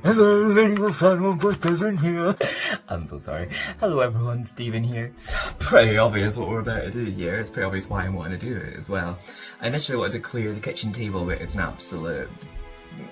Hello, MediEvil fan 1.7 here. I'm so sorry. Hello everyone, Steven here. It's pretty obvious what we're about to do here. It's pretty obvious why I wanted to do it as well. I initially wanted to clear the kitchen table, but it's an absolute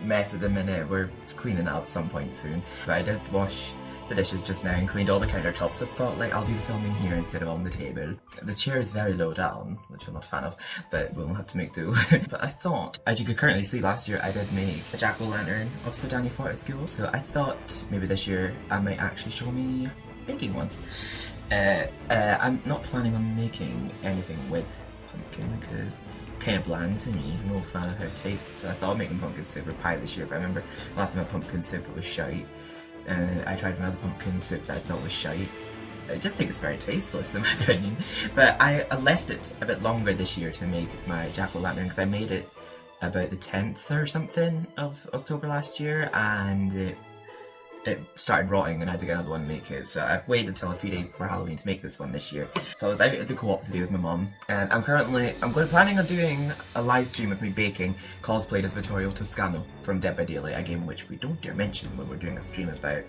mess at the minute. We're cleaning up at some point soon. But I did wash the dishes just now and cleaned all the countertops. I thought, like, I'll do the filming here instead of on the table. The chair is very low down, which I'm not a fan of, but we'll have to make do. But I thought, as you could currently see, last year I did make a jack-o'-lantern of Sir Danny Fortescue, so I thought maybe this year I might actually show me making one. I'm not planning on making anything with pumpkin because it's kind of bland to me. I'm no fan of how it tastes, so I thought of making pumpkin soup or pie this year, but I remember last time I pumpkin soup it was shite. I tried another pumpkin soup that I thought was shite. I just think it's very tasteless in my opinion. But I left it a bit longer this year to make my jack-o'-lantern because I made it about the 10th or something of October last year, and it started rotting and I had to get another one to make it. So I've waited until a few days before Halloween to make this one this year. So I was out at the co-op today with my mum, and I'm planning on doing a live stream of me baking cosplayed as Vittorio Toscano from Dead by Daylight, a game which we don't dare mention when we're doing a stream about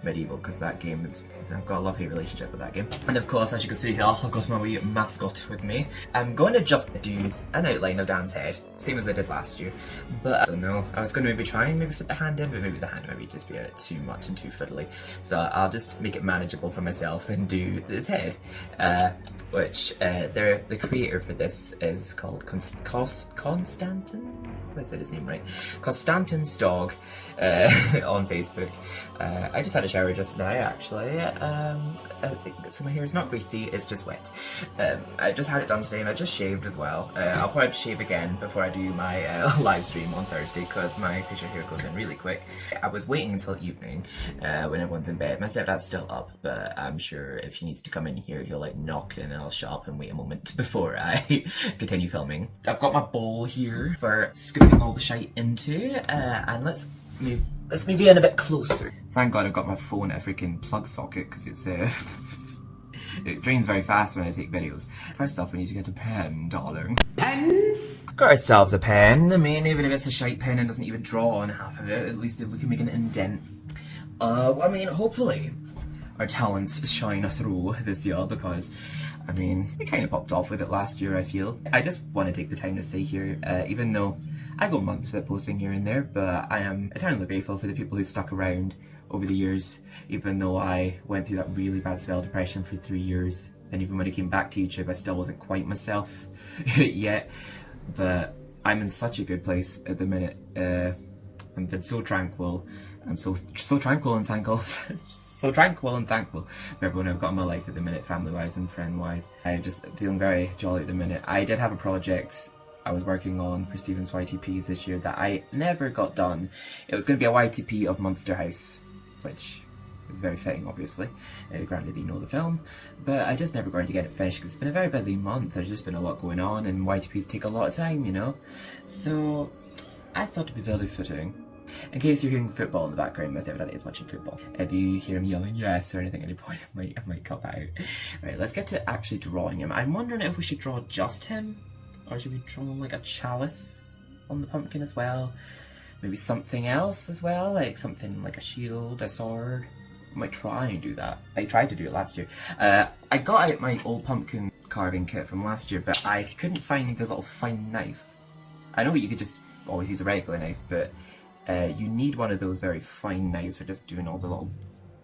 MediEvil, because that game is, I've got a love-hate relationship with that game. And of course, as you can see here, I've got my wee mascot with me. I'm going to just do an outline of Dan's head, same as I did last year. But I don't know, I was going to maybe try and maybe fit the hand in, but maybe the hand might just be a bit too much and too fiddly. So I'll just make it manageable for myself and do his head. Which, the creator for this is called Konstantin? I said his name right. Konstantin Stog on Facebook. I just had a shower just now actually, so my hair is not greasy, it's just wet. I just had it done today and I just shaved as well. I'll probably shave again before I do my live stream on Thursday because my facial hair goes in really quick. I was waiting until evening when everyone's in bed. My stepdad's still up, but I'm sure if he needs to come in here he'll like knock and I'll shut up and wait a moment before I continue filming. I've got my bowl here for scooping all the shite into, and let's move you in a bit closer. Thank God I've got my phone at a freaking plug socket because it's it drains very fast when I take videos. First off, we need to get a pen, darling. Pens? Got ourselves a pen. I mean, even if it's a shite pen and doesn't even draw on half of it, at least if we can make an indent. I mean, hopefully our talents shine through this year because, I mean, we kind of popped off with it last year, I feel. I just want to take the time to say here, even though I go months without posting here and there, but I am eternally grateful for the people who stuck around over the years, even though I went through that really bad spell of depression for 3 years, and even when I came back to YouTube I still wasn't quite myself yet, but I'm in such a good place at the minute. I've been so tranquil, I'm so tranquil and thankful. So tranquil and thankful for everyone I've got in my life at the minute, family-wise and friend-wise. I'm just feeling very jolly at the minute. I did have a project I was working on for Steven's YTPs this year that I never got done. It was going to be a YTP of Monster House, which is very fitting, obviously, granted you know the film, but I just never going to get it finished because it's been a very busy month. There's just been a lot going on and YTPs take a lot of time, you know, so I thought it'd be very fitting. In case you're hearing football in the background, my stepdad is watching football. If you hear him yelling yes or anything at any point, I might cut that out. Right, let's get to actually drawing him. I'm wondering if we should draw just him, or should we draw like a chalice on the pumpkin as well? Maybe something else as well, like something like a shield, a sword. I might try and do that. I tried to do it last year. I got out my old pumpkin carving kit from last year, but I couldn't find the little fine knife. I know you could just always use a regular knife, but you need one of those very fine knives for just doing all the little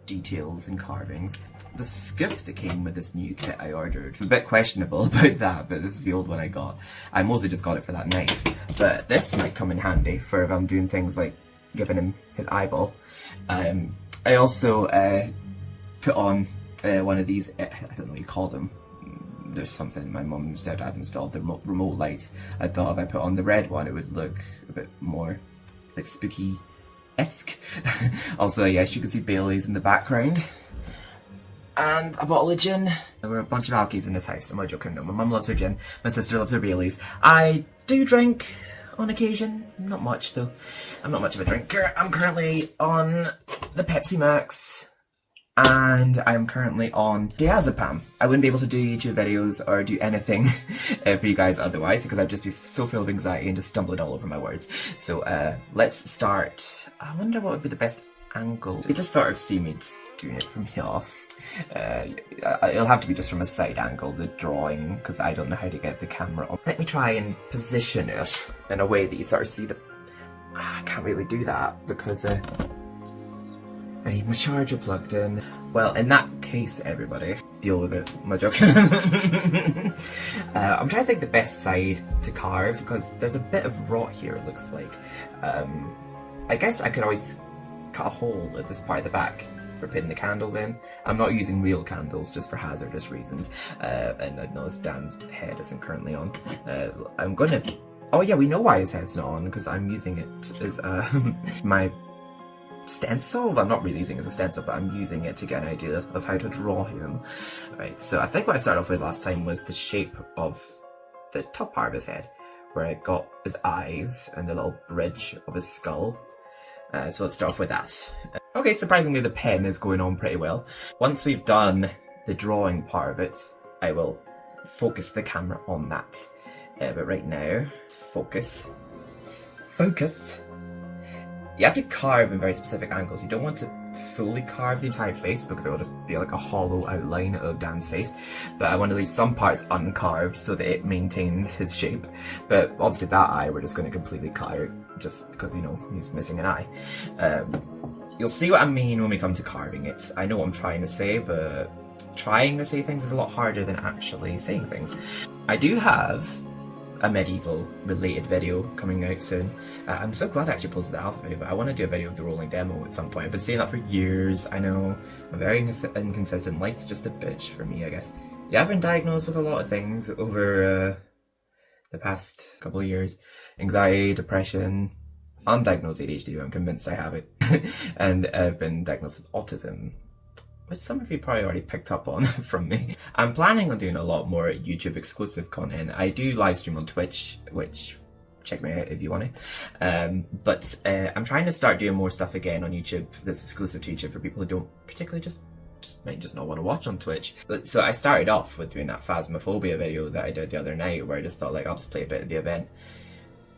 details and carvings. The scoop that came with this new kit I ordered, I'm a bit questionable about that, but this is the old one I got. I mostly just got it for that knife, but this might come in handy for if I'm doing things like giving him his eyeball. I also put on one of these, I don't know what you call them. There's something my mum and stepdad installed, the remote lights. I thought if I put on the red one it would look a bit more like spooky-esque. Also, yes, you can see Bailey's in the background. And a bottle of gin. There were a bunch of alkies in this house, am I joking? No, my mum loves her gin, my sister loves her Bailey's. I do drink on occasion, not much though. I'm not much of a drinker. I'm currently on the Pepsi Max, and I'm currently on diazepam. I wouldn't be able to do YouTube videos or do anything for you guys otherwise, because I'd just be so full of anxiety and just stumbling all over my words. So let's start. I wonder what would be the best angle. You just sort of see me just doing it from here. It'll have to be just from a side angle, the drawing, because I don't know how to get the camera on. Let me try and position it in a way that you sort of see the... I can't really do that because I need my charger plugged in. Well, in that case, everybody, deal with it. I'm joking. I'm trying to think the best side to carve because there's a bit of rot here, it looks like. I guess I could always cut a hole at this part of the back for putting the candles in. I'm not using real candles just for hazardous reasons. And I noticed Dan's head isn't currently on. I'm gonna... Oh yeah, we know why his head's not on, because I'm using it as my stencil. I'm not really using it as a stencil, but I'm using it to get an idea of how to draw him. Right, so I think what I started off with last time was the shape of the top part of his head, where I got his eyes and the little bridge of his skull. So let's start off with that. Okay, surprisingly the pen is going on pretty well. Once we've done the drawing part of it, I will focus the camera on that. But right now, focus. Focus. You have to carve in very specific angles. You don't want to fully carve the entire face because it will just be like a hollow outline of Dan's face. But I want to leave some parts uncarved so that it maintains his shape. But obviously that eye we're just going to completely carve just because, you know, he's missing an eye. You'll see what I mean when we come to carving it. I know what I'm trying to say, but trying to say things is a lot harder than actually saying things. I do have a MediEvil related video coming out soon. I'm so glad I actually posted the alpha video, but I want to do a video of the rolling demo at some point. I've been saying that for years. I know I'm very inconsistent. Life's just a bitch for me, I guess. Yeah, I've been diagnosed with a lot of things over the past couple of years. Anxiety, depression, undiagnosed ADHD, I'm convinced I have it. And I've been diagnosed with autism, which some of you probably already picked up on from me. I'm planning on doing a lot more YouTube exclusive content. I do live stream on Twitch, which check me out if you want to. But I'm trying to start doing more stuff again on YouTube that's exclusive to YouTube for people who don't particularly might just not want to watch on Twitch. So I started off with doing that Phasmophobia video that I did the other night, where I just thought, like, I'll just play a bit of the event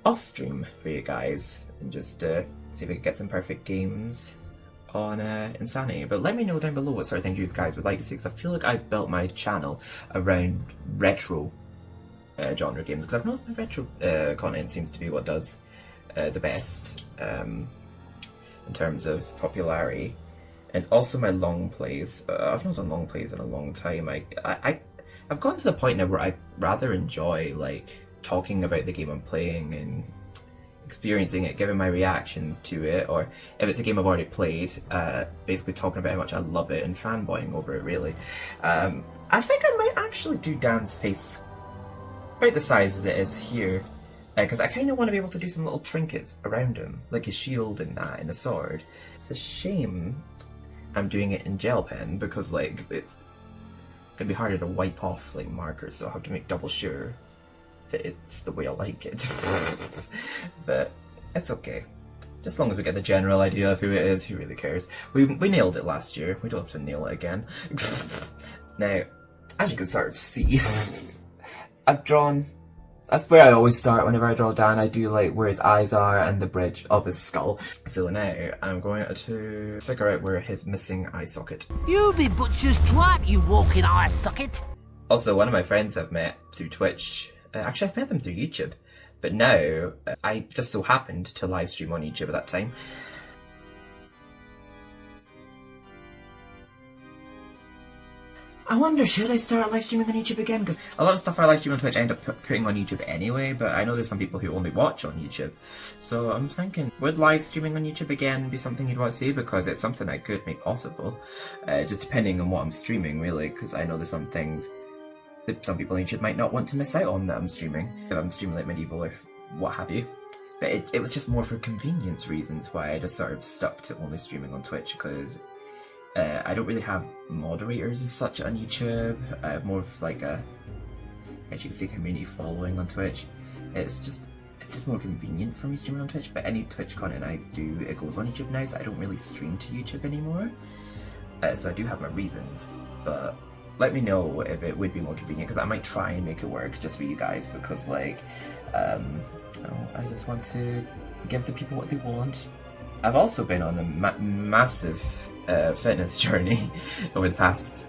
off stream for you guys and just see if we could get some perfect games on Insanity. But let me know down below what sort of things you guys would like to see, because I feel like I've built my channel around retro genre games, because I've noticed my retro content seems to be what does the best in terms of popularity, and also my long plays. I've not done long plays in a long time. I've gotten to the point now where I rather enjoy like talking about the game I'm playing and experiencing it, giving my reactions to it, or if it's a game I've already played, basically talking about how much I love it and fanboying over it, really. I think I might actually do Dan's face about the size as it is here, because I kind of want to be able to do some little trinkets around him, like his shield and that, and a sword. It's a shame I'm doing it in gel pen, because like it's gonna be harder to wipe off like markers, so I'll have to make double sure that it's the way I like it. But it's okay. Just as long as we get the general idea of who it is, who really cares. We nailed it last year, we don't have to nail it again. Now, as you can sort of see, I've drawn... That's where I always start whenever I draw Dan. I do like where his eyes are and the bridge of his skull. So now I'm going to figure out where his missing eye socket. You be butcher's twat, you walking eye socket. Also, one of my friends I've met through Twitch. Actually, I've met them through YouTube, but now I just so happened to live stream on YouTube at that time. I wonder, should I start live streaming on YouTube again? Because a lot of stuff I live stream on Twitch I end up putting on YouTube anyway, but I know there's some people who only watch on YouTube. So I'm thinking, would live streaming on YouTube again be something you'd want to see? Because it's something I could make possible, just depending on what I'm streaming, really, because I know there's some things that some people on YouTube might not want to miss out on that I'm streaming. If I'm streaming like MediEvil or what have you. But it was just more for convenience reasons why I just sort of stuck to only streaming on Twitch, because I don't really have moderators as such on YouTube. I have more of like a, as you can see, community following on Twitch. It's just more convenient for me streaming on Twitch, but any Twitch content I do, it goes on YouTube now, so I don't really stream to YouTube anymore. So I do have my reasons, but let me know if it would be more convenient, because I might try and make it work just for you guys, because like, I just want to give the people what they want. I've also been on a massive fitness journey over the past,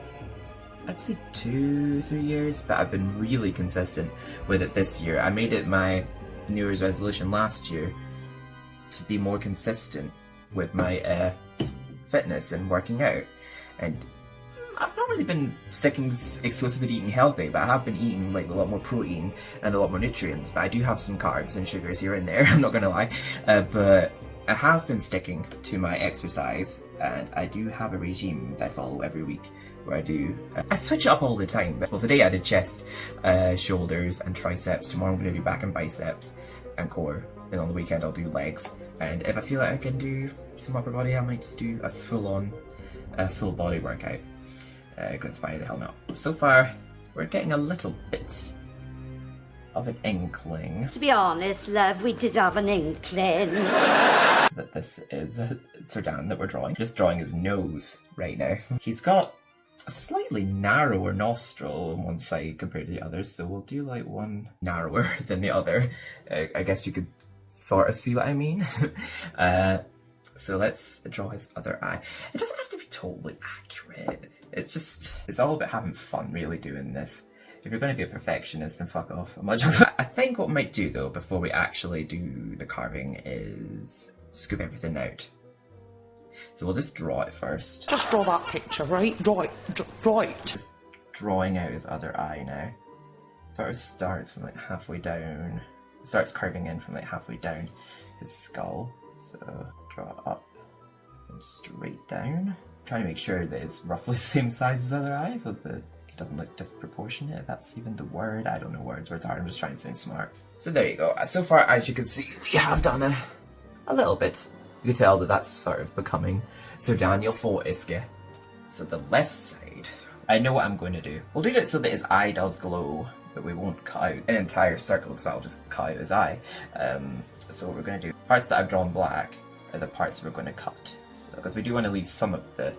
I'd say 2-3 years, but I've been really consistent with it this year. I made it my New Year's resolution last year to be more consistent with my fitness and working out, and I've not really been sticking exclusively to eating healthy, but I have been eating like a lot more protein and a lot more nutrients, but I do have some carbs and sugars here and there, I'm not gonna lie, but I have been sticking to my exercise, and I do have a regime that I follow every week where I switch it up all the time. Well, today I did chest, shoulders and triceps. Tomorrow I'm going to do back and biceps and core, and on the weekend I'll do legs, and if I feel like I can do some upper body, I might just do a full body workout. Because why the hell not? So far we're getting a little bit of an inkling. To be honest, love, we did have an inkling. That this is Sir Dan that we're drawing. Just drawing his nose right now. He's got a slightly narrower nostril on one side compared to the others, so we'll do like one narrower than the other. I guess you could sort of see what I mean. So let's draw his other eye. It doesn't have to be totally accurate. It's all about having fun really doing this. If you're going to be a perfectionist, then fuck off. I think what we might do though, before we actually do the carving, is scoop everything out. So we'll just draw it first. Just draw that picture, right? Draw it. Just drawing out his other eye now. Sort of starts from like halfway down. Starts curving in from like halfway down his skull. So draw it up and straight down. Trying to make sure that it's roughly the same size as his other eye, so that it doesn't look disproportionate, if that's even the word. I don't know words where it's hard, I'm just trying to sound smart. So there you go. So far, as you can see, we have done a little bit. You can tell that that's sort of becoming Sir Daniel Fortescue. So the left side, I know what I'm going to do. We'll do it so that his eye does glow, but we won't cut out an entire circle, because I'll just cut out his eye. So what we're going to do, parts that I've drawn black are the parts we're going to cut. Because we do want to leave some of the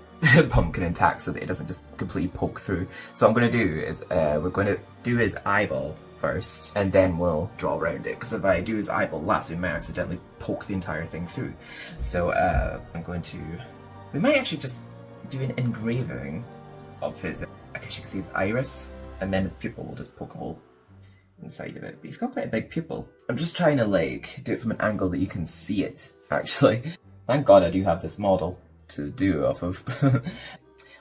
pumpkin intact so that it doesn't just completely poke through. So what I'm going to do is we're going to do his eyeball first, and then we'll draw around it. Because if I do his eyeball last, we might accidentally poke the entire thing through. So we might actually just do an engraving of his, I guess you can see his iris, and then his pupil, will just poke a hole inside of it. But he's got quite a big pupil. I'm just trying to like do it from an angle that you can see it, actually. Thank God I do have this model to do off of.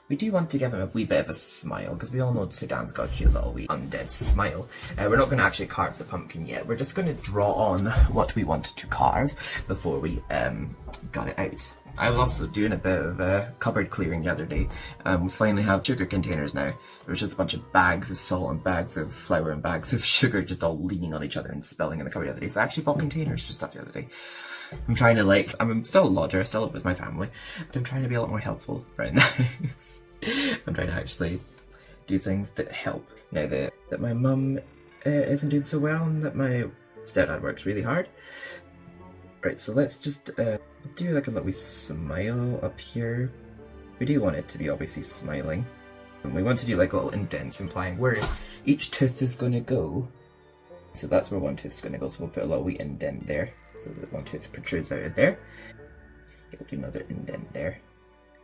We do want to give him a wee bit of a smile, because we all know Sir Dan's got a cute little wee undead smile. We're not going to actually carve the pumpkin yet. We're just going to draw on what we want to carve before we got it out. I was also doing a bit of cupboard clearing the other day. We finally have sugar containers now. There was just a bunch of bags of salt and bags of flour and bags of sugar just all leaning on each other and spilling in the cupboard the other day. So I actually bought containers for stuff the other day. I'm trying to I'm still a lodger, I still live with my family. I'm trying to be a lot more helpful right now. I'm trying to actually do things that help. Now that my mum isn't doing so well, and that my stepdad works really hard. Right, so let's just do like a little wee smile up here. We do want it to be obviously smiling. And we want to do like little indents implying where each tooth is going to go. So that's where one tooth's going to go, so we'll put a little wee indent there. So that one tooth protrudes out of there. We'll do another indent there.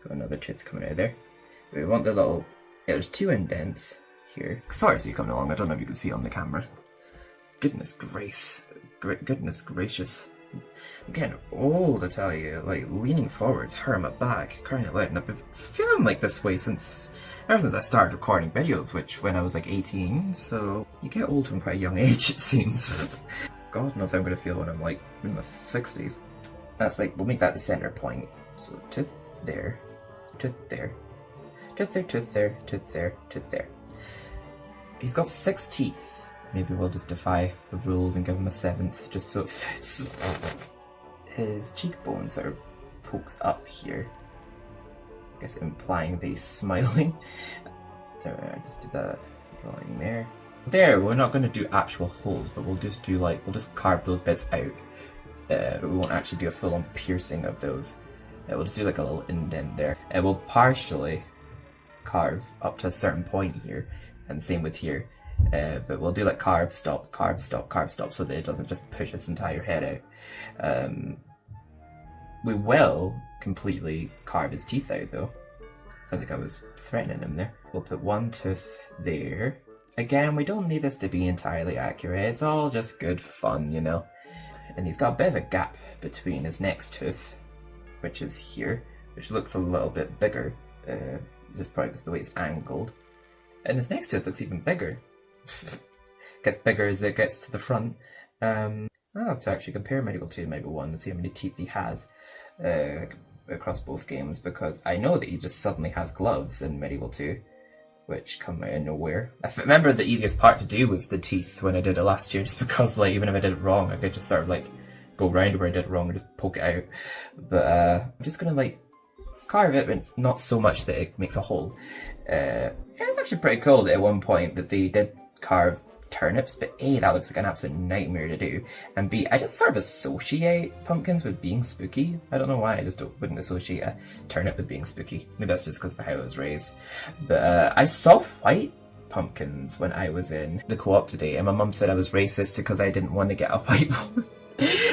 So another tooth coming out of there. We want the little, there's two indents here. Sorry to see you coming along, I don't know if you can see on the camera. Goodness grace. Goodness gracious. I'm getting old, I tell you. Like, leaning forwards, hurting my back, crying out loud. And I've been feeling like this way ever since I started recording videos, which when I was like 18, so you get old from quite a young age, it seems. God knows how I'm going to feel when I'm like in my 60s. That's like, we'll make that the center point. So tooth there, tooth there, tooth there, tooth there, tooth there, tooth there. He's got 6 teeth. Maybe we'll just defy the rules and give him a 7th just so it fits. His cheekbone sort of pokes up here. I guess implying that he's smiling. There, I just did that drawing there. There, we're not going to do actual holes, but we'll just do we'll just carve those bits out. But we won't actually do a full-on piercing of those. We'll just do like a little indent there. And we'll partially carve up to a certain point here, and same with here. But we'll do like carve, stop, carve, stop, carve, stop, so that it doesn't just push its entire head out. We will completely carve his teeth out though. Sounds like I was threatening him there. We'll put one tooth there. Again, we don't need this to be entirely accurate. It's all just good fun, you know. And he's got a bit of a gap between his next tooth, which is here, which looks a little bit bigger. Just probably because the way it's angled. And his next tooth looks even bigger. Gets bigger as it gets to the front. I'll have to actually compare MediEvil 2 to MediEvil 1 and see how many teeth he has across both games, because I know that he just suddenly has gloves in MediEvil 2, which come out of nowhere. I remember the easiest part to do was the teeth when I did it last year, just because like even if I did it wrong, I could just sort of like go around where I did it wrong and just poke it out. But I'm just gonna like carve it, but not so much that it makes a hole. It's actually pretty cool that at one point that they did carve turnips, but A, that looks like an absolute nightmare to do, and B, I just sort of associate pumpkins with being spooky. I don't know why, I just wouldn't associate a turnip with being spooky. Maybe that's just because of how I was raised. But I saw white pumpkins when I was in the co-op today, and my mum said I was racist because I didn't want to get a white one.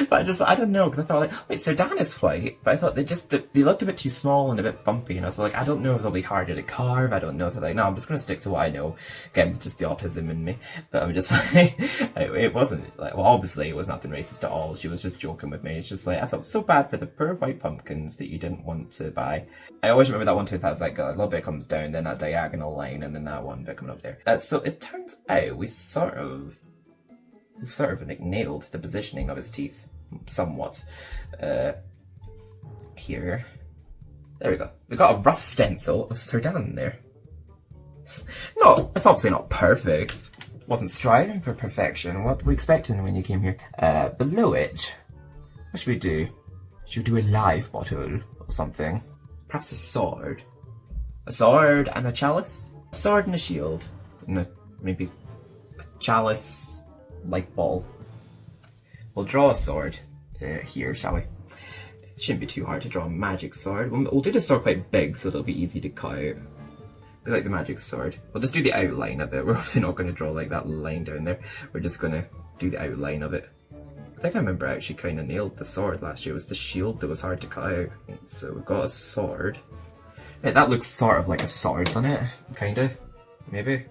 But I don't know, because I thought like, wait, Sardan is white, but I thought they looked a bit too small and a bit bumpy, and I was like, I don't know if they'll be harder to carve, I don't know, so like, no, I'm just going to stick to what I know. Again, it's just the autism in me, but I'm just like, it wasn't, like, well, obviously it was nothing racist at all, she was just joking with me. It's just like, I felt so bad for the poor white pumpkins that you didn't want to buy. I always remember that one tooth that's like, a little bit comes down, then that diagonal line, and then that one bit coming up there. So it turns out we sort of like nailed the positioning of his teeth. Somewhat. Here. There we go. We got a rough stencil of Sardan there. No, it's obviously not perfect. Wasn't striving for perfection. What were we expecting when you came here? Below it, what should we do? Should we do a live bottle or something? Perhaps a sword. A sword and a chalice? A sword and a shield. And maybe a chalice, light ball. We'll draw a sword here, shall we? It shouldn't be too hard to draw a magic sword. We'll do the sword quite big so it'll be easy to cut out. I like the magic sword. We'll just do the outline of it. We're obviously not going to draw like that line down there. We're just going to do the outline of it. I think I remember I actually kind of nailed the sword last year. It was the shield that was hard to cut out. So we've got a sword. Yeah, that looks sort of like a sword, doesn't it? Kinda. Maybe.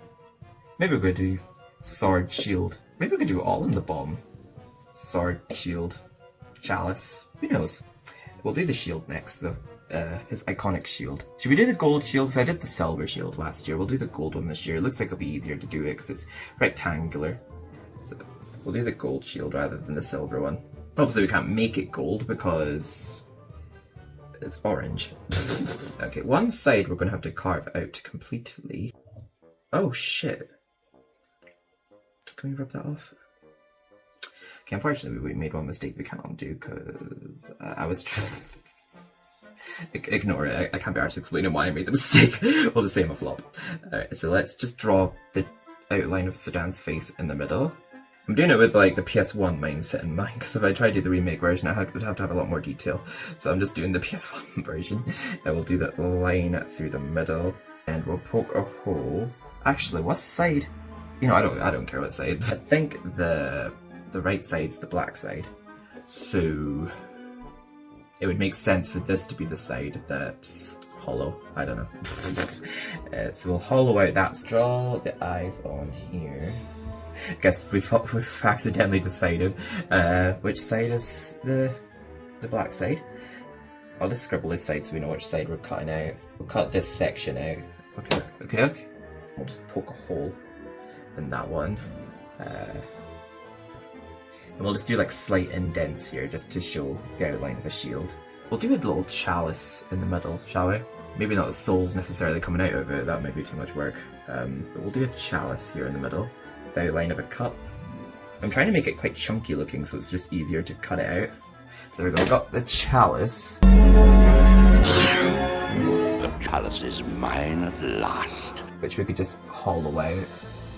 Maybe we're going to do sword, shield. Maybe we could do it all in the bottom. Sword, shield, chalice. Who knows? We'll do the shield next, though. His iconic shield. Should we do the gold shield? Because I did the silver shield last year. We'll do the gold one this year. It looks like it'll be easier to do it because it's rectangular. So we'll do the gold shield rather than the silver one. Obviously, we can't make it gold because it's orange. Okay, one side we're going to have to carve out completely. Oh, shit. Can we rub that off? Okay, unfortunately we made one mistake we can't undo because I was ignore it, I can't be arsed explaining why I made the mistake. We'll just say I'm a flop. Alright, so let's just draw the outline of Sardan's face in the middle. I'm doing it with like the PS1 mindset in mind, because if I try to do the remake version I would have to have a lot more detail. So I'm just doing the PS1 version. And we'll do that line through the middle, and we'll poke a hole. Actually, what side? You know, I don't care what side. I think the right side's the black side. So it would make sense for this to be the side that's hollow. I don't know. So we'll hollow out that. Draw the eyes on here. Guess we've accidentally decided which side is the black side. I'll just scribble this side so we know which side we're cutting out. We'll cut this section out. Okay. We'll just poke a hole in that one. And we'll just do like slight indents here just to show the outline of a shield. We'll do a little chalice in the middle, shall we? Maybe not the souls necessarily coming out of it, that might be too much work. But we'll do a chalice here in the middle. The outline of a cup. I'm trying to make it quite chunky looking so it's just easier to cut it out. So there we go, we've got the chalice. The chalice is mine at last. Which we could just hollow out.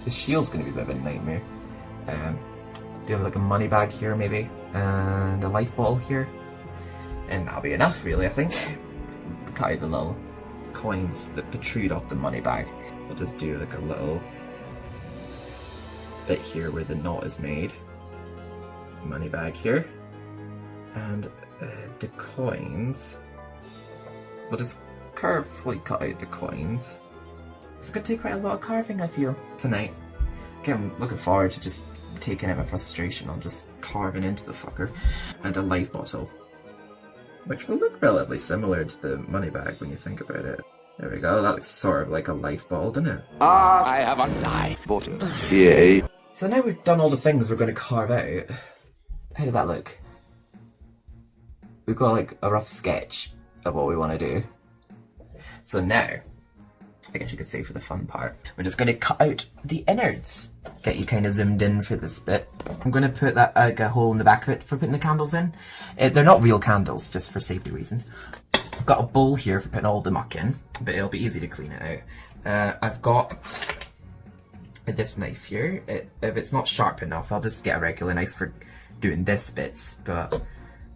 The shield's going to be a bit of a nightmare. Do like a money bag here maybe, and a light ball here, and that'll be enough really, I think. Cut out the little coins that protrude off the money bag. We'll just do like a little bit here where the knot is made. Money bag here. And the coins. We'll just carefully cut out the coins. It's going to take quite a lot of carving, I feel, tonight. Okay, I'm looking forward to just taking out my frustration on just carving into the fucker. And a life bottle, which will look relatively similar to the money bag when you think about it. There we go, that looks sort of like a life bottle, doesn't it? I have a life bottle. Yay. So now we've done all the things we're going to carve out. How does that look? We've got like a rough sketch of what we want to do. So now, I guess you could say for the fun part, we're just going to cut out the innards. Get you kind of zoomed in for this bit. I'm going to put that like a hole in the back of it for putting the candles in. They're not real candles, just for safety reasons. I've got a bowl here for putting all the muck in, but it'll be easy to clean it out. I've got this knife here. If it's not sharp enough, I'll just get a regular knife for doing this bit, but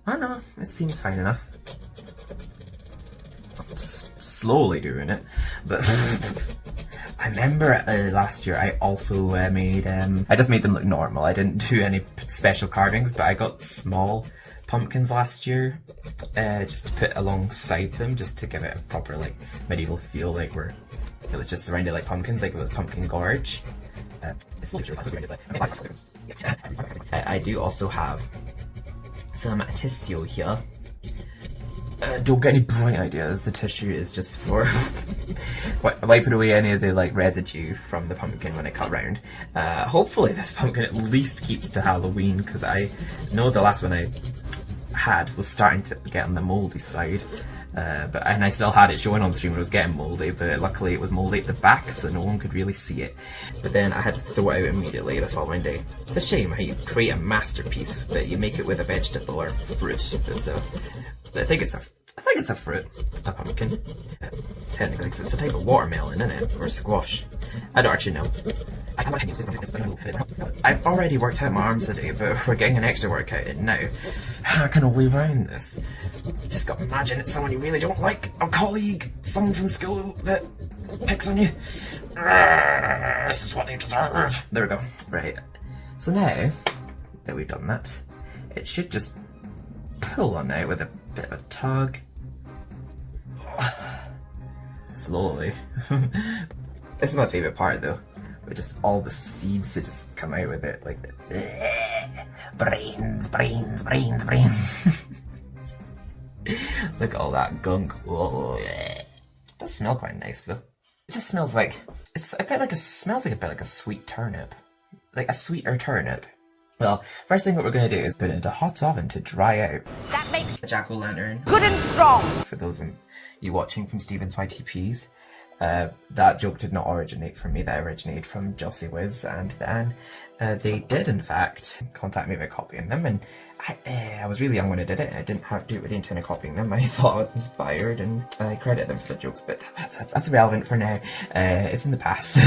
I don't know, it seems fine enough. I'm slowly doing it, but I remember last year I also made, I just made them look normal. I didn't do any special carvings, but I got small pumpkins last year, just to put alongside them, just to give it a proper like medieval feel, like it was just surrounded like pumpkins, like it was pumpkin gorge. I do also have some tissue here. Don't get any bright ideas, the tissue is just for wiping away any of the like residue from the pumpkin when it cut round. Hopefully this pumpkin at least keeps to Halloween, because I know the last one I had was starting to get on the mouldy side. And I still had it showing on stream when it was getting mouldy, but luckily it was mouldy at the back so no one could really see it. But then I had to throw it out immediately the following day. It's a shame how you create a masterpiece but you make it with a vegetable or fruit. So I think it's a fruit, a pumpkin. Technically, because it's a type of watermelon, isn't it? Or squash. I don't actually know. I've already worked out my arms today, but we're getting an extra workout in now. How can I weave around this? Just gotta imagine it's someone you really don't like, a colleague, someone from school that picks on you. This is what they deserve. There we go. Right. So now that we've done that, it should just pull on now with a bit of a tug. Slowly. This is my favourite part though. With just all the seeds that just come out with it, like the brains. Look at all that gunk. Whoa. It does smell quite nice though. It just smells like smells like a bit like a sweet turnip, like a sweeter turnip. Well, first thing what we're gonna do is put it into a hot oven to dry out. That makes The jack-o'-lantern. good and strong. For those of you watching from Stephen's YTPs, that joke did not originate from me, that originated from Josie Wiz and Dan. They did in fact contact me about copying them, and I was really young when I did it. I didn't have to do it with the intent of copying them. I thought I was inspired and I credit them for the jokes, but that's irrelevant for now. It's in the past.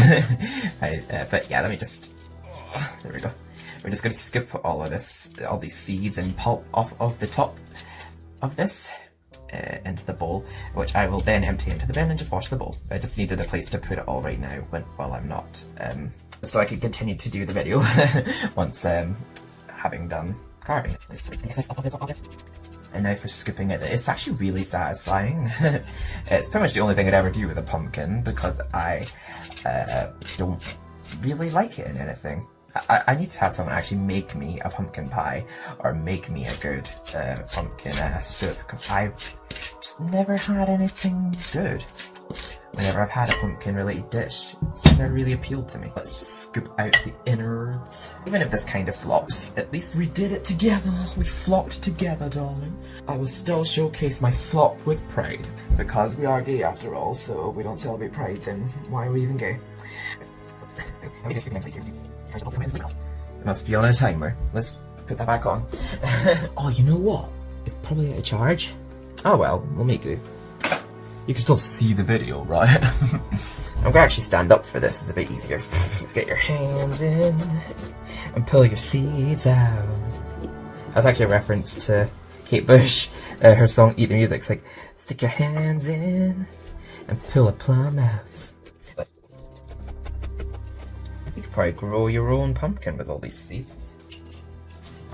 But yeah, let me just, there we go. We're just going to scoop all these seeds and pulp off of the top of this into the bowl, which I will then empty into the bin and just wash the bowl. I just needed a place to put it all right now while I'm not, so I can continue to do the video once having done carving. And now for scooping it, it's actually really satisfying. It's pretty much the only thing I'd ever do with a pumpkin because I don't really like it in anything. I need to have someone actually make me a pumpkin pie or make me a good pumpkin soup, because I've just never had anything good. Whenever I've had a pumpkin related dish, it's just never really appealed to me. Let's scoop out the innards. Even if this kind of flops, at least we did it together. We flopped together, darling. I will still showcase my flop with pride, because we are gay after all, so if we don't celebrate pride, then why are we even gay? It must be on a timer. Let's put that back on. Oh, you know what? It's probably out of charge. Oh well, we'll make do. You can still see the video, right? I'm gonna actually stand up for this, it's a bit easier. Get your hands in and pull your seeds out. That's actually a reference to Kate Bush, her song Eat the Music. It's like, stick your hands in and pull a plum out. You could probably grow your own pumpkin with all these seeds.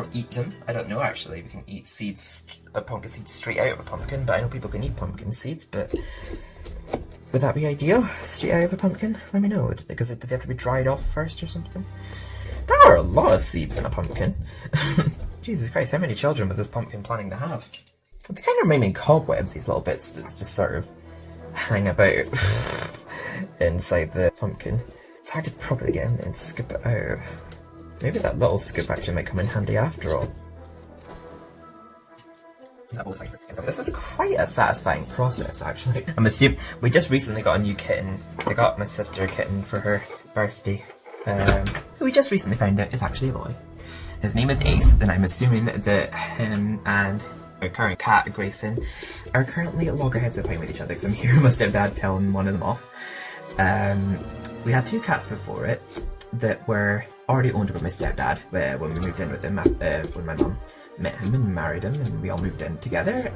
or eat them. I don't know actually. We can eat seeds, pumpkin seeds straight out of a pumpkin, but I know people can eat pumpkin seeds, but would that be ideal? Straight out of a pumpkin? Let me know. Because do they have to be dried off first or something? There are a lot of seeds in a pumpkin. Jesus Christ, how many children was this pumpkin planning to have? They kind of remind me of cobwebs, these little bits that just sort of hang about inside the pumpkin. It's hard to properly get in there and scoop it out. Maybe that little scoop actually might come in handy after all. This is quite a satisfying process, actually. I'm assuming we just recently got a new kitten. I got my sister a kitten for her birthday. Who we just recently found out is actually a boy. His name is Ace, and I'm assuming that him and our current cat, Grayson, are currently at loggerheads of playing with each other, because I'm hearing my stepdad telling one of them off. We had 2 cats before it that were already owned by my stepdad when we moved in with him when my mum met him and married him, and we all moved in together.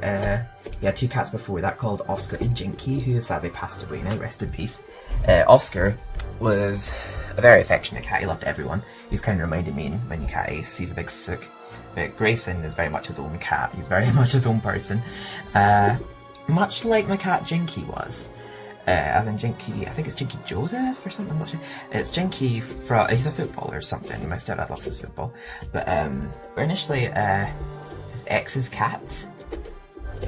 We had 2 cats before that called Oscar and Jinky, who have sadly passed away now, rest in peace. Oscar was a very affectionate cat, he loved everyone. He's kind of reminded me when you cat Ace, he's a big sook. But Grayson is very much his own cat, he's very much his own person. Much like my cat Jinky was. As in Jinky, I think it's Jinky Joseph or something, I'm not sure. It's Jinky from, he's a footballer or something, my stepdad loves his football. But we're initially his ex's cats.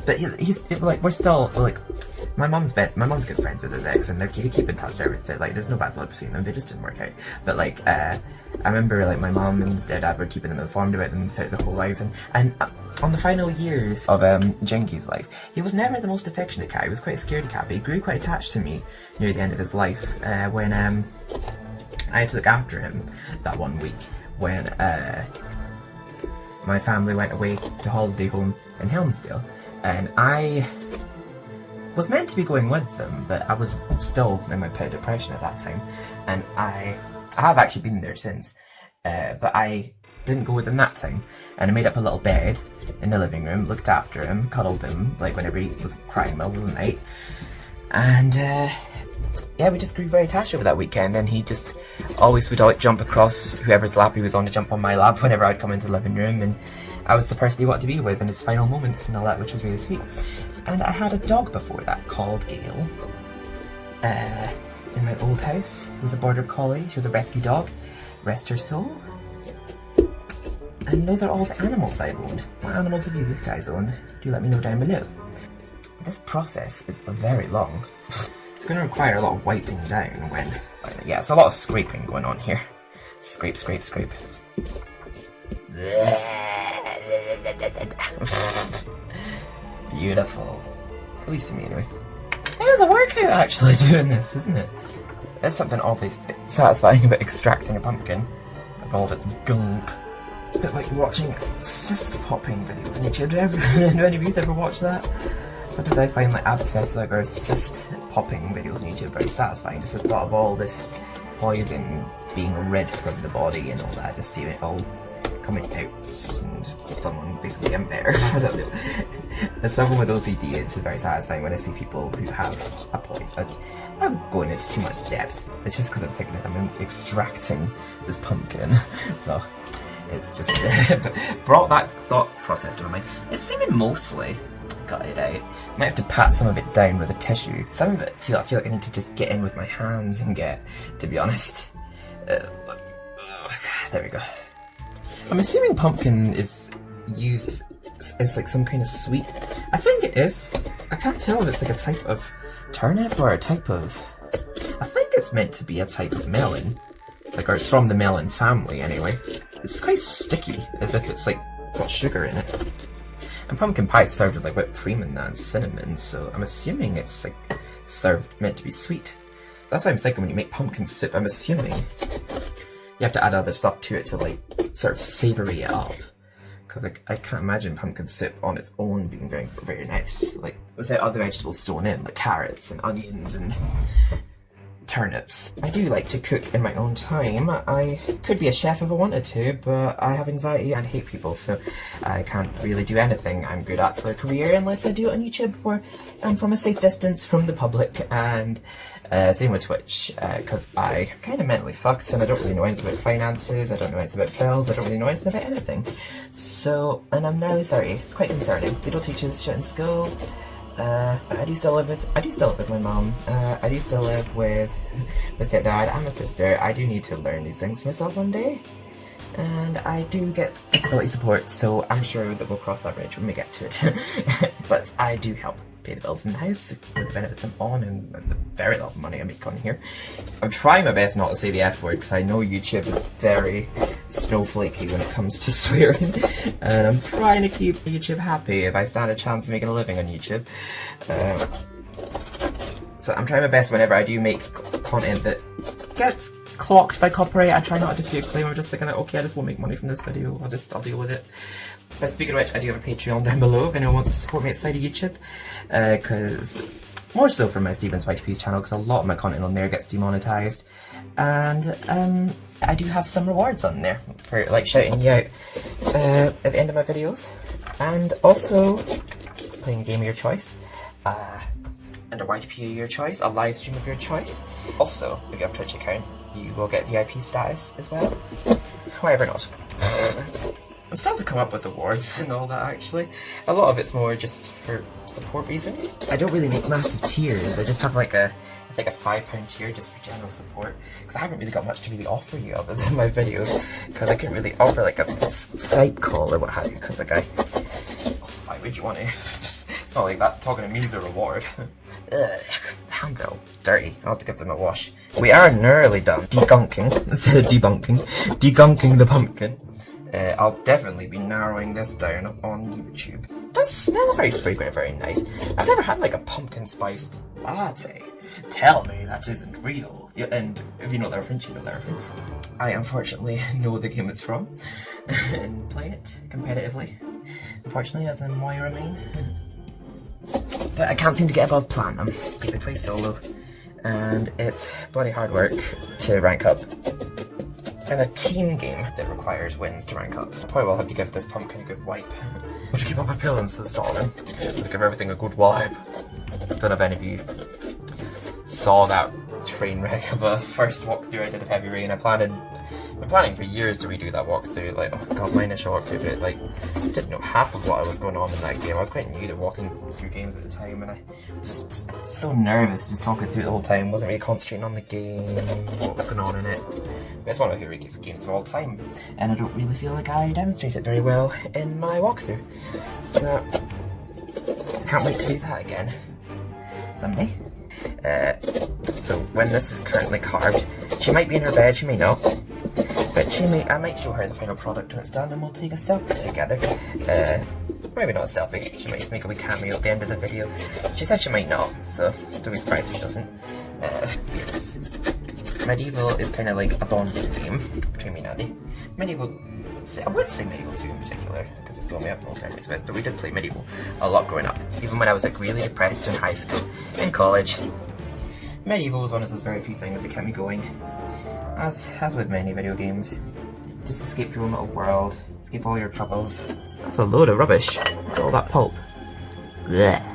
But he's like, we're still, like, my mum's good friends with his ex, and they keep in touch and everything, like, there's no bad blood between them, they just didn't work out. But like, I remember like my mum and stepdad were keeping them informed about them throughout the whole lives, and on the final years of Jinky's life, he was never the most affectionate cat, he was quite a scaredy cat, but he grew quite attached to me near the end of his life, when I had to look after him that one week, when my family went away to holiday home in Helmsdale, and I was meant to be going with them, but I was still in my pit of depression at that time, and I have actually been there since, but I didn't go with them that time, and I made up a little bed in the living room, looked after him, cuddled him, like whenever he was crying in the middle of the night, and yeah, we just grew very attached over that weekend, and he just always would jump across whoever's lap he was on to jump on my lap whenever I'd come into the living room, and I was the person he wanted to be with in his final moments and all that, which was really sweet. And I had a dog before that called Gail in my old house. It was a border collie, she was a rescue dog, rest her soul. And those are all the animals I've owned. What animals have you guys owned? Do let me know down below. This process is very long. It's going to require a lot of wiping down when... yeah, it's a lot of scraping going on here. Scrape, scrape, scrape. Beautiful. At least to me, anyway. It's a workout actually doing this, isn't it? There's something awfully satisfying about extracting a pumpkin of all of its gunk. A bit like watching cyst popping videos on YouTube. Do any of you ever watch that? Sometimes I find like abscess or cyst popping videos on YouTube very satisfying. Just the thought of all this poison being rid from the body and all that, just seeing it all coming out and someone basically getting better. I don't know. As someone with OCD, it's just very satisfying when I see people who have a poison. I'm going into too much depth. It's just because I'm thinking that I'm extracting this pumpkin. So it's just brought that thought process to my mind. It's seeming mostly got it out. Might have to pat some of it down with a tissue. Some of it I feel like I need to just get in with my hands and get, to be honest. There we go. I'm assuming pumpkin is used as like some kind of sweet. I think it is. I can't tell if it's like a type of turnip or a type of... I think it's meant to be a type of melon. Like, or it's from the melon family anyway. It's quite sticky, as if it's like got sugar in it. And pumpkin pie is served with like whipped cream and that and cinnamon, so I'm assuming it's like served meant to be sweet. That's what I'm thinking when you make pumpkin soup. I'm assuming you have to add other stuff to it to like sort of savoury it up. Because I can't imagine pumpkin soup on its own being very, very nice. Like without other vegetables thrown in, like carrots and onions and turnips. I do like to cook in my own time. I could be a chef if I wanted to, but I have anxiety and hate people, so I can't really do anything I'm good at for a career unless I do it on YouTube where I'm from a safe distance from the public. And same with Twitch, because I'm kind of mentally fucked and I don't really know anything about finances, I don't know anything about bills, I don't really know anything about anything. So, and I'm nearly 30, it's quite concerning. They don't teach us shit in school. I do still live with my mum. I do still live with my stepdad and my sister. I do need to learn these things for myself one day. And I do get disability support, so I'm sure that we'll cross that bridge when we get to it. But I do help pay the bills in the house with the benefits I'm on and the very little money I make on here. I'm trying my best not to say the F word because I know YouTube is very snowflakey when it comes to swearing, and I'm trying to keep YouTube happy if I stand a chance of making a living on YouTube. So I'm trying my best whenever I do make content that gets clocked by copyright. I try not to do a claim. I'm just thinking that, okay, I just won't make money from this video. I'll deal with it. But speaking of which, I do have a Patreon down below if anyone wants to support me outside of YouTube, because more so for my Stephen's YTP's channel, because a lot of my content on there gets demonetized, and I do have some rewards on there for like shouting you out at the end of my videos, and also playing a game of your choice, and a YTP of your choice, a live stream of your choice. Also, if you have a Twitch account, you will get VIP status as well. However not. I'm starting to come up with awards and all that actually. A lot of it's more just for support reasons. I don't really make massive tiers, I just have like a £5 tier just for general support. Because I haven't really got much to really offer you other than my videos. Because I couldn't really offer like a Skype call or what have you, because like why would you want to? It's not like that talking to me is a reward. Ugh, hands are all dirty. I'll have to give them a wash. We are nearly done degunking, instead of debunking, degunking the pumpkin. I'll definitely be narrowing this down on YouTube. It does smell very fragrant, very nice. I've never had like a pumpkin spiced latte. Tell me that isn't real. Yeah, and if you know the reference, you know the reference. I unfortunately know the game it's from and play it competitively. Unfortunately, as in why I remain. But I can't seem to get above platinum. I play solo, and it's bloody hard work to rank up. And a team game that requires wins to rank up. I probably will have to give this pumpkin a good wipe. I'll just keep up my pillows to the stalling. To give everything a good wipe. Don't know if any of you saw that train wreck of a first walkthrough I did of Heavy Rain. I've been planning for years to redo that walkthrough. Like, oh god, my initial walkthrough bit, like, didn't know half of what was going on in that game. I was quite new to walking through games at the time, and I was just so nervous just talking through the whole time. Wasn't really concentrating on the game, what was going on in it. But it's one of my favourite games of all time, and I don't really feel like I demonstrated very well in my walkthrough. So, I can't wait to do that again someday. So when this is currently carved, she might be in her bed, she may not. But I might show her the final product when it's done and we'll take a selfie together. Maybe not a selfie, she might just make a wee cameo at the end of the video. She said she might not, so don't be surprised if she doesn't. Yes. MediEvil is kind of like a bonding game between me and Andy. MediEvil, I would say MediEvil 2 in particular, because it's the one we have the most memories with, but we did play MediEvil a lot growing up. Even when I was like really depressed in high school, in college. MediEvil was one of those very few things that kept me going. As with many video games. Just escape your own little world, escape all your troubles. That's a load of rubbish. Look at all that pulp. Blech.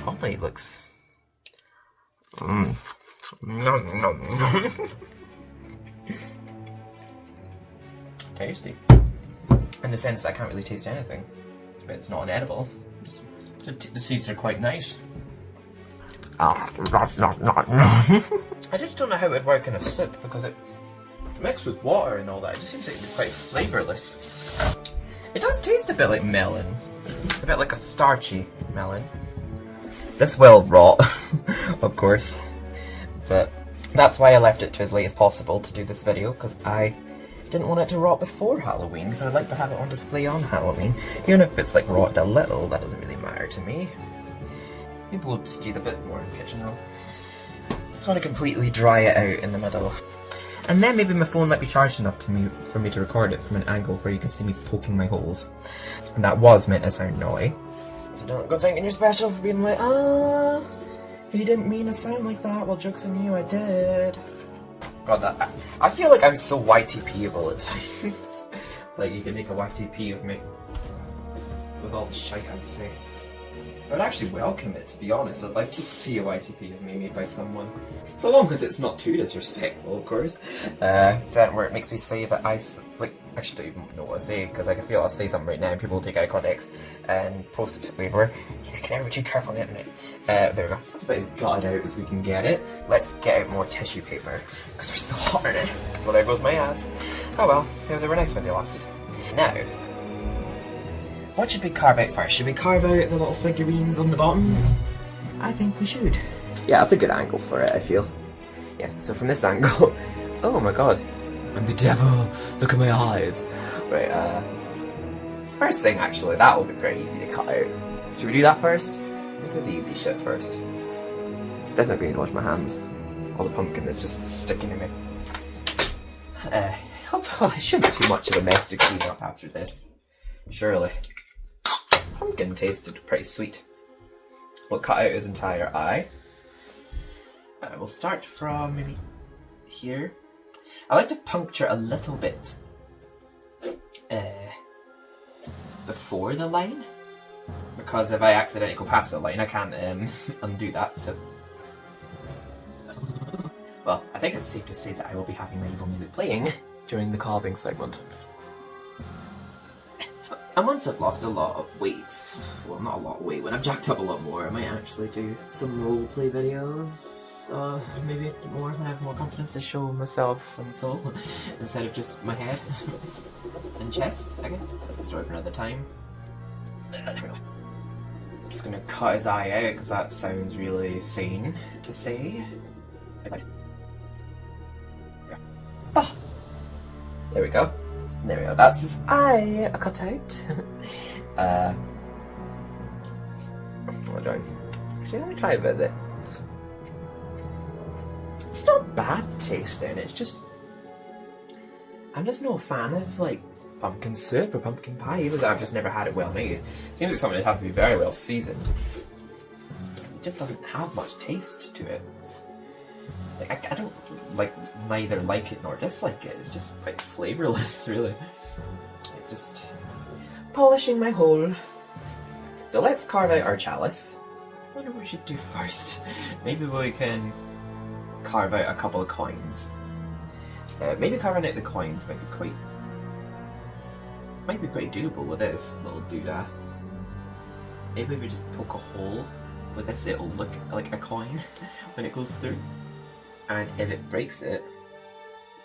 Hopefully it looks... Tasty. In the sense that I can't really taste anything. But it's not inedible. The seeds are quite nice. I just don't know how it would work in a soup because it mixed with water and all that. It just seems like it'd be quite flavourless. It does taste a bit like melon. A bit like a starchy melon. This will rot, of course. But that's why I left it to as late as possible to do this video, because I didn't want it to rot before Halloween, because I'd like to have it on display on Halloween. Even if it's like rotted a little, that doesn't really matter to me. Maybe we'll just use a bit more in the kitchen roll. I just want to completely dry it out in the middle. And then maybe my phone might be charged enough for me to record it from an angle where you can see me poking my holes. And that was meant to sound naughty. So don't go thinking you're special for being like, ah, He didn't mean to sound like that. Well, joke's on you, I did. God, I feel like I'm so YTP-able at times. Like, you can make a YTP of me. With all the shite I say. I would actually welcome it, to be honest. I'd like to see a YTP of me made by someone. So long as it's not too disrespectful, of course. Certain where it makes me say that I actually don't even know what to say, because I can feel I'll say something right now and people will take eye context and post it everywhere. You can never be too careful on the internet. There we go. That's about as got out as we can get it. Let's get out more tissue paper, because we're still hot in it. Well, there goes my ads. Oh well, they were nice when they lasted. Now, what should we carve out first? Should we carve out the little figurines on the bottom? I think we should. Yeah, that's a good angle for it, I feel. Yeah, so from this angle... Oh my god. I'm the devil! Look at my eyes! Right, first thing, actually, that will be pretty easy to cut out. Should we do that first? Let's do the easy shit first. Definitely need to wash my hands. All the pumpkin is just sticking in me. Hopefully it shouldn't be too much of a mess to clean up after this. Surely. Pumpkin tasted pretty sweet. We'll cut out his entire eye. We'll start from maybe here. I like to puncture a little bit before the line, because if I accidentally go past the line I can't undo that, so... Well, I think it's safe to say that I will be having MediEvil music playing during the carving segment. And once I've lost a lot of weight, well, not a lot of weight, when I've jacked up a lot more, I might actually do some roleplay videos. Maybe more when I have more confidence to show myself in full, instead of just my head and chest, I guess. That's a story for another time. I'm just gonna cut his eye out, because that sounds really sane to say. Oh, there we go. There we go, that's his eye cut out. What am I doing? Actually, let me try a bit of it. It's not bad tasting, it's just... I'm just no fan of, like, pumpkin soup or pumpkin pie, even though I've just never had it well made. It seems like something that'd have to be very well seasoned. It just doesn't have much taste to it. Like, I don't neither like it nor dislike it. It's just quite flavourless, really. Just polishing my hole. So let's carve out our chalice. I wonder what we should do first. Maybe we can carve out a couple of coins. Maybe carving out the coins might be pretty doable with this little doodah. Maybe we just poke a hole with this, it'll look like a coin when it goes through. And if it breaks it,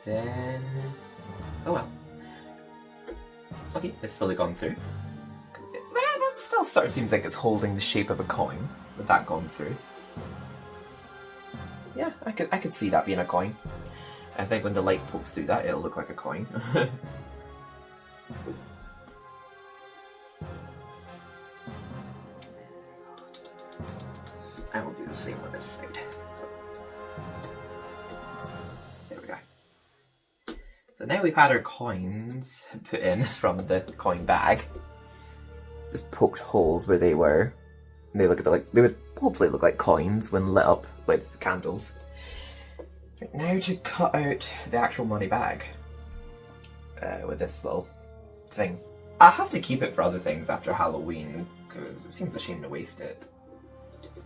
then... oh well. Okay, it's fully gone through. That still sort of seems like it's holding the shape of a coin, with that gone through. Yeah, I could see that being a coin. I think when the light pokes through that, it'll look like a coin. I will do the same on this side. There we go. So now we've had our coins put in from the coin bag. Just poked holes where they were. They look a bit like, they would hopefully look like coins when lit up with candles. Right, now to cut out the actual money bag with this little thing. I'll have to keep it for other things after Halloween because it seems a shame to waste it.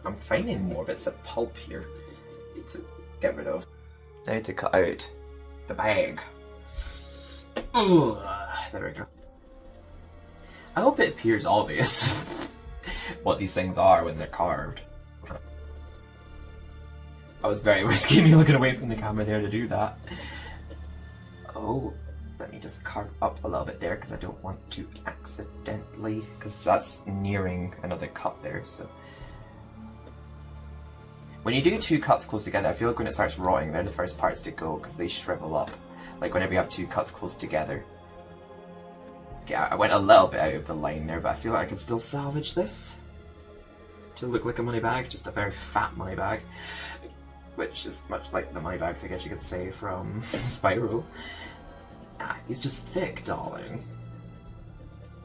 I'm finding more bits of pulp here to get rid of. Now to cut out the bag. Ooh, there we go. I hope it appears obvious what these things are when they're carved. I was very risky me looking away from the camera there to do that. Oh, let me just carve up a little bit there because I don't want to accidentally, because that's nearing another cut there, so. When you do two cuts close together, I feel like when it starts rotting, they're the first parts to go because they shrivel up. Like whenever you have two cuts close together. Okay, I went a little bit out of the line there, but I feel like I could still salvage this to look like a money bag, just a very fat money bag, which is much like the money bags I guess you could say from Spyro. Ah, he's just thick, darling.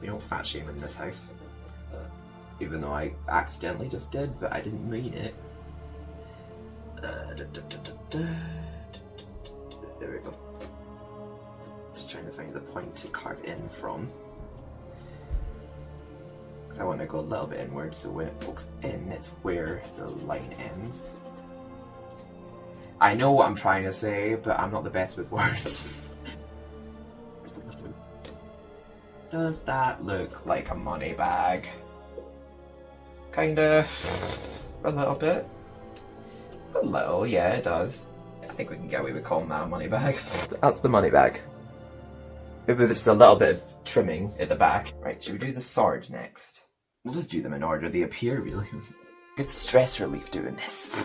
We don't fat shame in this house. Even though I accidentally just did, but I didn't mean it. There we go. Just trying to find the point to carve in from. Because I want to go a little bit inward, so when it pokes in, it's where the line ends. I know what I'm trying to say, but I'm not the best with words. Does that look like a money bag? Kinda. A little bit. A little, yeah, it does. I think we can get away with calling that a money bag. That's the money bag. Maybe there's just a little bit of trimming at the back. Right, should we do the sword next? We'll just do them in order they appear, really. Good stress relief doing this.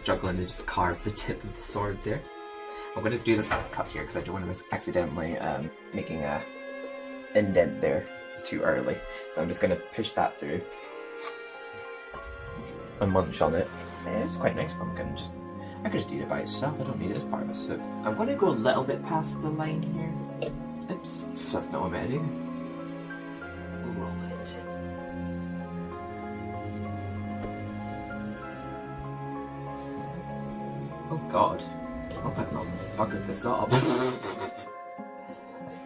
Struggling to just carve the tip of the sword there. I'm going to do this cut here because I don't want to accidentally making a indent there too early. So I'm just going to push that through and munch on it. Yeah, it's quite nice pumpkin. I could just eat it by itself. I don't need it as part of a soup. I'm going to go a little bit past the line here. Oops, that's not what I'm going to do. Roll it. Oh god. I hope I've not buggered this up. I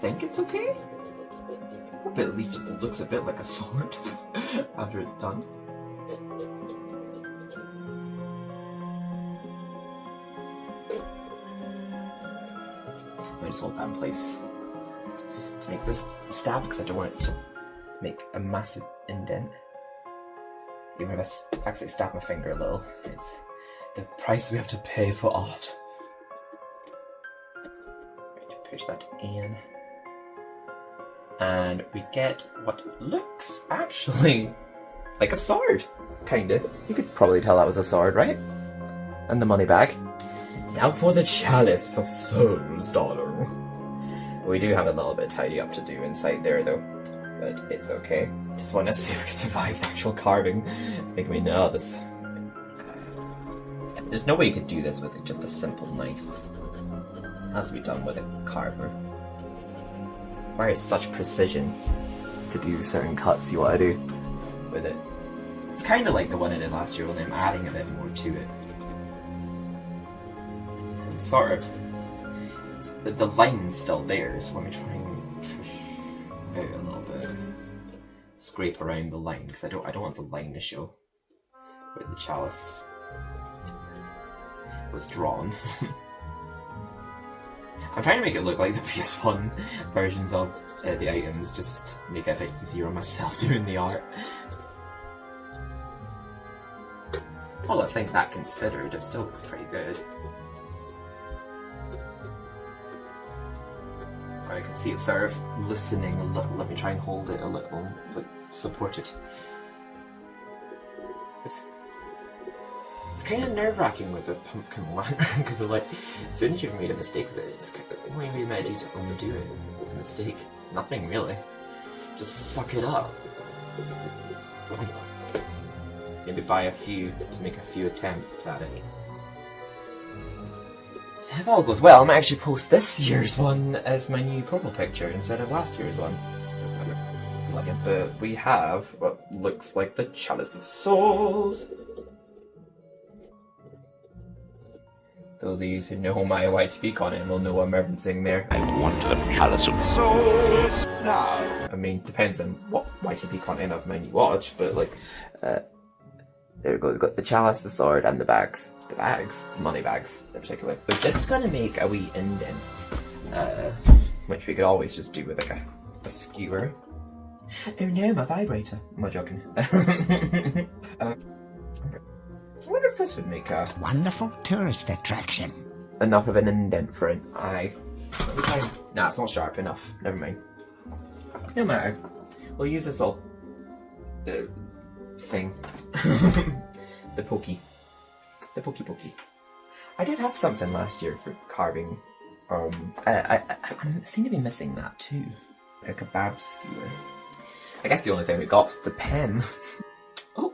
think it's okay. I hope it at least just looks a bit like a sword after it's done. I just hold that in place to make this stab because I don't want it to make a massive indent. Even if I actually stab my finger a little, it's the price we have to pay for art. Right, push that in. And we get what looks actually like a sword. Kinda. You could probably tell that was a sword, right? And the money bag. Now for the chalice of souls, darling. We do have a little bit tidy up to do inside there though. But it's okay. Just want to see if we survive the actual carving. It's making me nervous. There's no way you could do this with just a simple knife. It has to be done with a carver. It requires such precision to do certain cuts you want to do with it. It's kind of like the one I did last year, only I'm adding a bit more to it. And sort of, the line's still there, so let me try and push out a little bit. Scrape around the line, because I don't want the line to show where the chalice was drawn. I'm trying to make it look like the PS1 versions of the items, just make it a bit easier on myself doing the art. Well, I think that considered, it still looks pretty good. I can see it sort of loosening a little. Let me try and hold it a little, like support it. It's kind of nerve-wracking with the pumpkin one, because like, as soon as you've made a mistake with it, it's kind of, what do you meant to undo it? A mistake? Nothing really. Just suck it up. Maybe buy a few to make a few attempts at it. If all goes well, I might actually post this year's one as my new profile picture instead of last year's one. But we have what looks like the Chalice of Souls. Those of you who know my YTP content will know I'm referencing there. I want the Chalice of Souls now. I mean, depends on what YTP content of mine you watch, but like, there we go, we've got the chalice, the sword, and the bags. The bags? Money bags, in particular. We're just gonna make a wee indent, which we could always just do with like a skewer. Oh no, my vibrator. Am I joking? I wonder if this would make a Wonderful tourist attraction. enough of an indent for an eye. Nah, it's not sharp enough. Never mind. No matter. We'll use this little thing. The pokey. The pokey. I did have something last year for carving. I seem to be missing that too. Like a kebab skewer. I guess the only thing we got's the pen. Oh,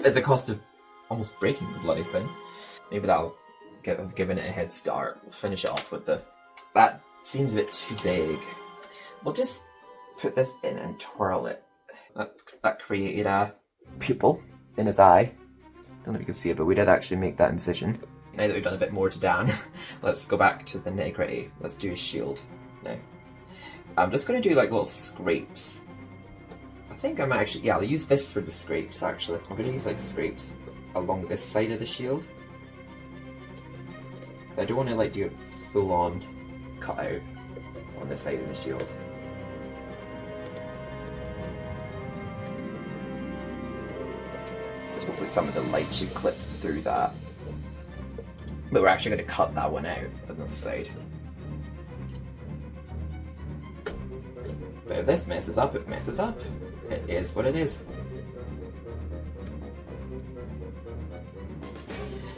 at the cost of almost breaking the bloody thing. Maybe that'll have given it a head start. We'll finish it off with the... That seems a bit too big. We'll just put this in and twirl it. that created a pupil in his eye. Don't know if you can see it, but we did actually make that incision. Now that we've done a bit more to Dan, let's go back to the nitty-gritty. Let's do his shield now. I'm just going to do like little scrapes. I think I'm actually, yeah, I'll use this for the scrapes actually. I'm going to use like scrapes along this side of the shield. I don't want to like do a full-on cutout on the side of the shield. Just hopefully some of the light should clip through that. But we're actually going to cut that one out on this side. But if this messes up, it messes up. It is what it is.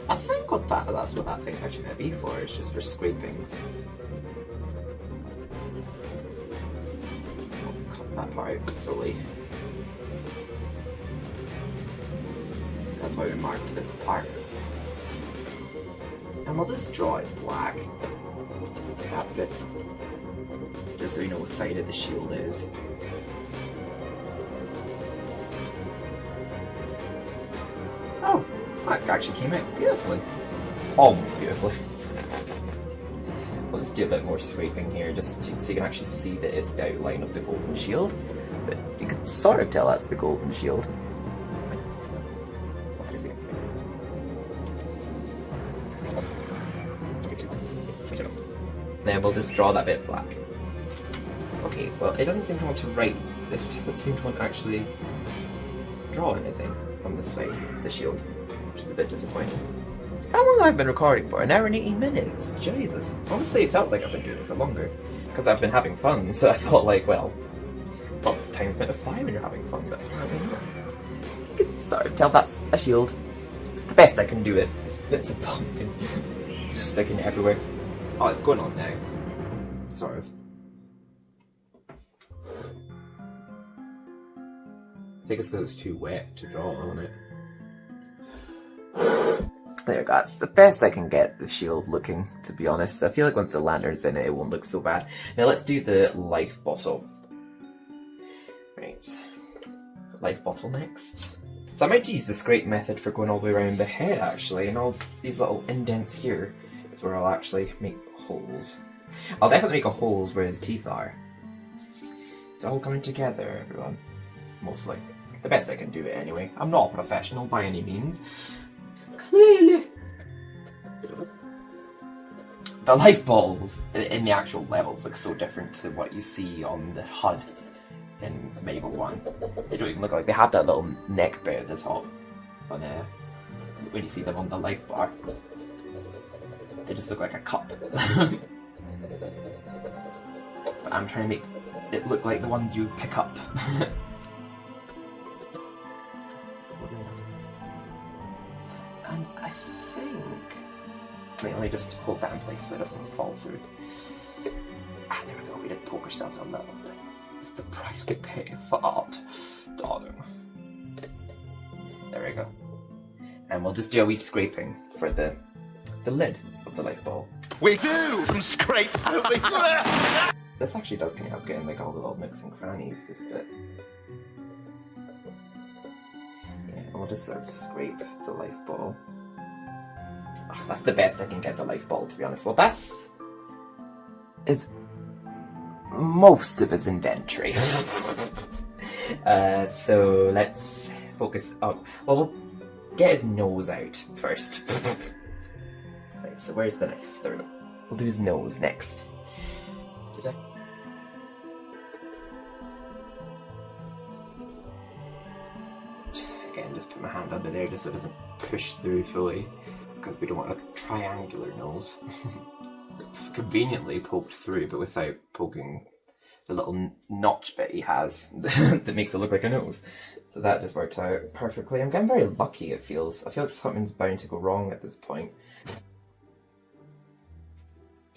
I think that's what that thing actually might be for. It's just for scrapings. I'll cut that part out fully. That's why we marked this part. And we'll just draw it black. Half of it. Just so you know what side of the shield is. Oh, that actually came out beautifully. Almost beautifully. We'll just do a bit more scraping here, just so you can actually see that it's the outline of the golden shield. But you can sort of tell that's the golden shield. Then we'll just draw that bit black. Okay, well, it doesn't seem to want to write. It doesn't seem to want to actually draw anything on this side of the shield, which is a bit disappointing. How long have I been recording for? An hour and 18 minutes? Jesus. Honestly, it felt like I've been doing it for longer, because I've been having fun, so I thought like, well, time's meant to fly when you're having fun, but apparently not. You can sort of tell that's a shield. It's the best I can do it. Just bits of pumpkin just sticking everywhere. Oh, it's going on now. Sort of. I think it's because it's too wet to draw on it. There we go, that's the best I can get the shield looking, to be honest. I feel like once the lantern's in it, it won't look so bad. Now let's do the life bottle. Right. Life bottle next. So I might use the scrape method for going all the way around the head actually, and all these little indents here is where I'll actually make holes. I'll definitely make holes where his teeth are. It's all coming together, everyone. Mostly. The best I can do it anyway. I'm not a professional by any means. Clearly. The life balls in the actual levels look so different to what you see on the HUD in MediEvil 1. They don't even look like they have that little neck bit at the top. When you see them on the life bar. They just look like a cup. But I'm trying to make it look like the ones you pick up. And I think... Wait, let me just hold that in place so it doesn't fall through. Ah, there we go, we did poke ourselves on that one thing. It's the price we pay for art, darling. There we go. And we'll just do a wee scraping for the lid of the light ball. We do some scrapes, don't we? This actually does kind of help getting like all the little nooks and crannies, this bit. Yeah, and we'll just sort of scrape the life ball. Oh, that's the best I can get the life ball, to be honest. Well, that's... is most of its inventory. So let's focus on... Well, we'll get his nose out first. Right, so where's the knife? There we go. We'll do his nose next. Did I? Again, just put my hand under there just so it doesn't push through fully, because we don't want a triangular nose. Conveniently poked through, but without poking the little notch bit he has that makes it look like a nose. So that just worked out perfectly. I'm getting very lucky, it feels. I feel like something's bound to go wrong at this point.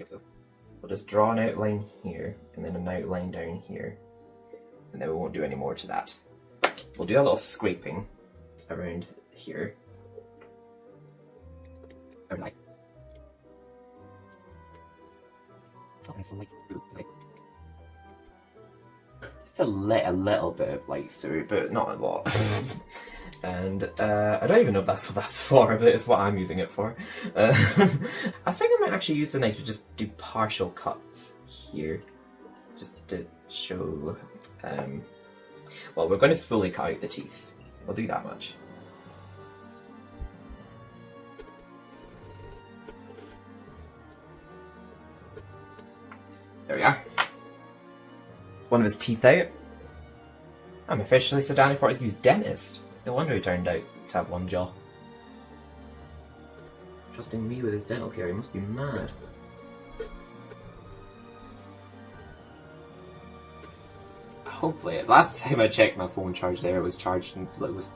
So we'll just draw an outline here, and then an outline down here. And then we won't do any more to that. We'll do a little scraping around here. Like, just to let a little bit of light through, but not a lot. And I don't even know if that's what that's for, but it's what I'm using it for. I think I might actually use the knife to just do partial cuts here, just to show. Well, we're going to fully cut out the teeth. We'll do that much. There we are. It's one of his teeth out. I'm officially so down for his dentist. No wonder he turned out to have one jaw. Trusting me with his dental care, he must be mad. Hopefully, last time I checked my phone charge there, it was charged and it was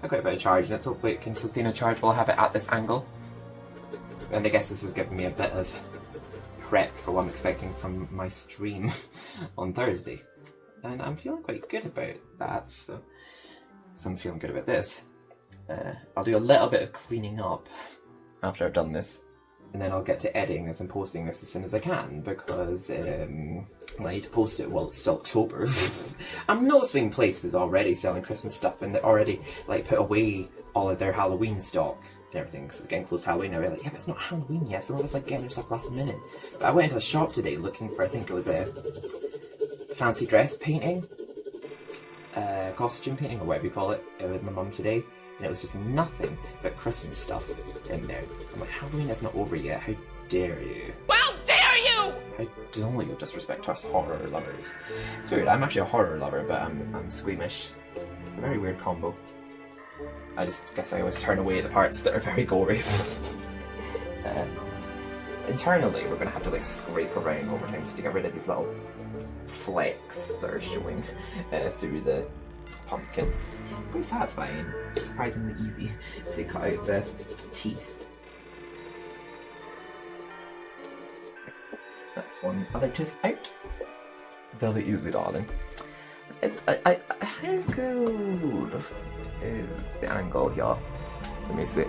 quite a bit of charge in it, so hopefully it can sustain a charge while I have it at this angle. And I guess this is giving me a bit of prep for what I'm expecting from my stream on Thursday. And I'm feeling quite good about that, so I'm feeling good about this. I'll do a little bit of cleaning up after I've done this, and then I'll get to editing this and posting this as soon as I can, because I need to post it while it's still October. I'm noticing places already selling Christmas stuff, and they already like put away all of their Halloween stock and everything, because it's getting close to Halloween. I was like, yeah, but it's not Halloween yet, so everyone's like getting their stuff last minute. But I went into a shop today looking for, I think it was a fancy dress painting, costume painting, or whatever you call it, with my mum today, and it was just nothing but Christmas stuff in there. I'm like, Halloween is not over yet, how dare you? How dare you! How don't you disrespect us horror lovers. It's weird, I'm actually a horror lover, but I'm squeamish. It's a very weird combo. I just guess I always turn away the parts that are very gory. Internally, we're gonna have to like scrape around over time just to get rid of these little flecks that are showing through the pumpkin. Quite satisfying, surprisingly easy to cut out the teeth. That's one other tooth out. Very easy, darling. How good is the angle here? Let me see.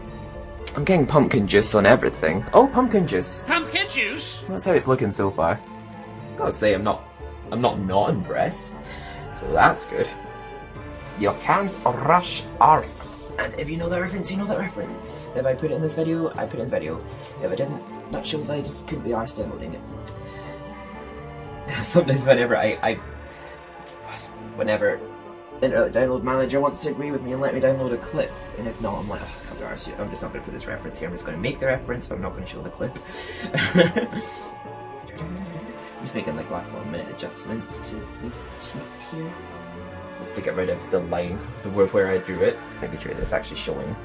I'm getting pumpkin juice on everything. Oh, pumpkin juice! Pumpkin juice? That's how it's looking so far. Gotta say, I'm not impressed. So that's good. You can't rush art. And if you know that reference, you know that reference. If I put it in this video, I put it in the video. If I didn't, that shows I just couldn't be arsed downloading it. Sometimes whenever Internet Download Manager wants to agree with me and let me download a clip, and if not, I'm like, oh, can't be arsed. I'm just not going to put this reference here. I'm just going to make the reference, but I'm not going to show the clip. I'm just making like last 1 minute adjustments to these teeth here, just to get rid of the line, the word where I drew it, making sure that it's actually showing.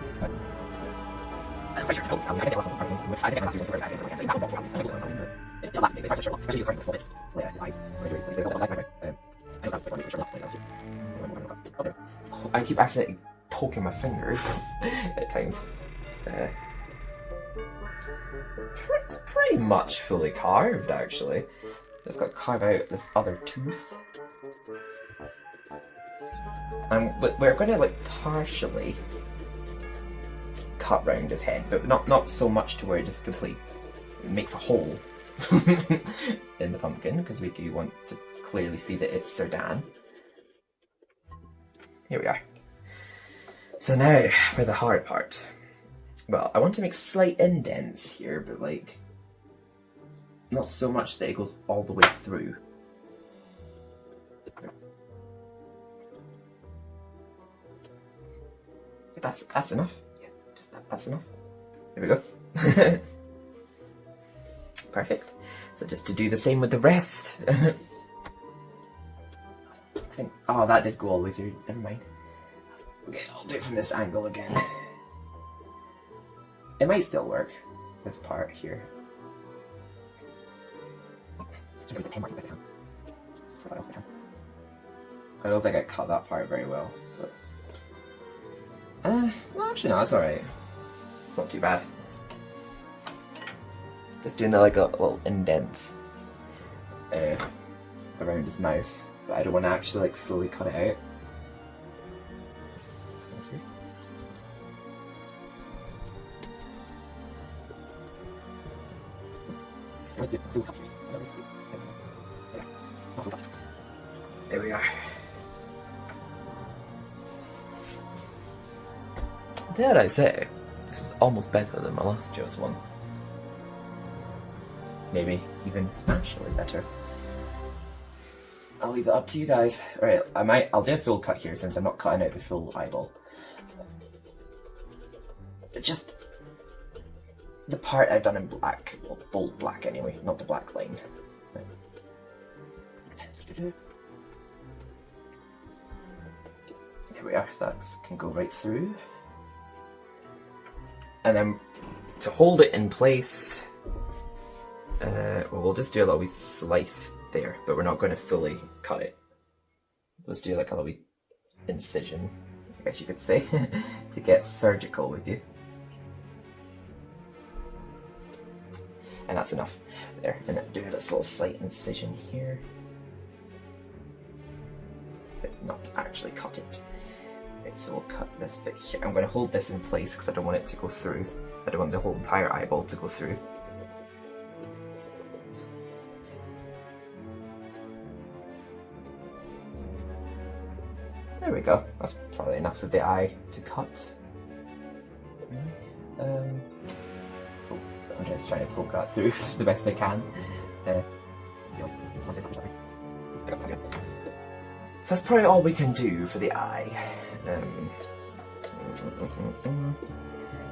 I keep accidentally poking my fingers at times. It's pretty much fully carved, actually. Just got to carve out this other tooth. But we're going to like partially cut round his head, but not so much to where it just completely makes a hole in the pumpkin, because we do want to clearly see that it's Sir Dan. Here we are. So now for the hard part. Well, I want to make slight indents here, but like not so much that it goes all the way through. That's enough. Yeah, just that's enough. Here we go. Perfect. So just to do the same with the rest. Oh, that did go all the way through. Never mind. Okay, I'll do it from this angle again. It might still work. This part here. I don't think I cut that part very well, but well, actually no, that's alright. It's not too bad. Just doing like a little indents around his mouth, but I don't want to actually like fully cut it out. There we are. Dare I say, this is almost better than my last Joe's one. Maybe even financially better. I'll leave it up to you guys. Alright, I'll do a full cut here since I'm not cutting out the full eyeball. Just the part I've done in black, well, bold black anyway, not the black line. Right. There we are, so that can go right through. And then to hold it in place, well, we'll just do a little wee slice there, but we're not going to fully cut it. Let's do like a little wee incision, I guess you could say, to get surgical with you. And that's enough there. And then do this little slight incision here, but not actually cut it. Right, so we'll cut this bit here. I'm going to hold this in place because I don't want it to go through. I don't want the whole entire eyeball to go through. There we go. That's probably enough of the eye to cut. I'm just trying to poke that through the best I can. So that's probably all we can do for the eye.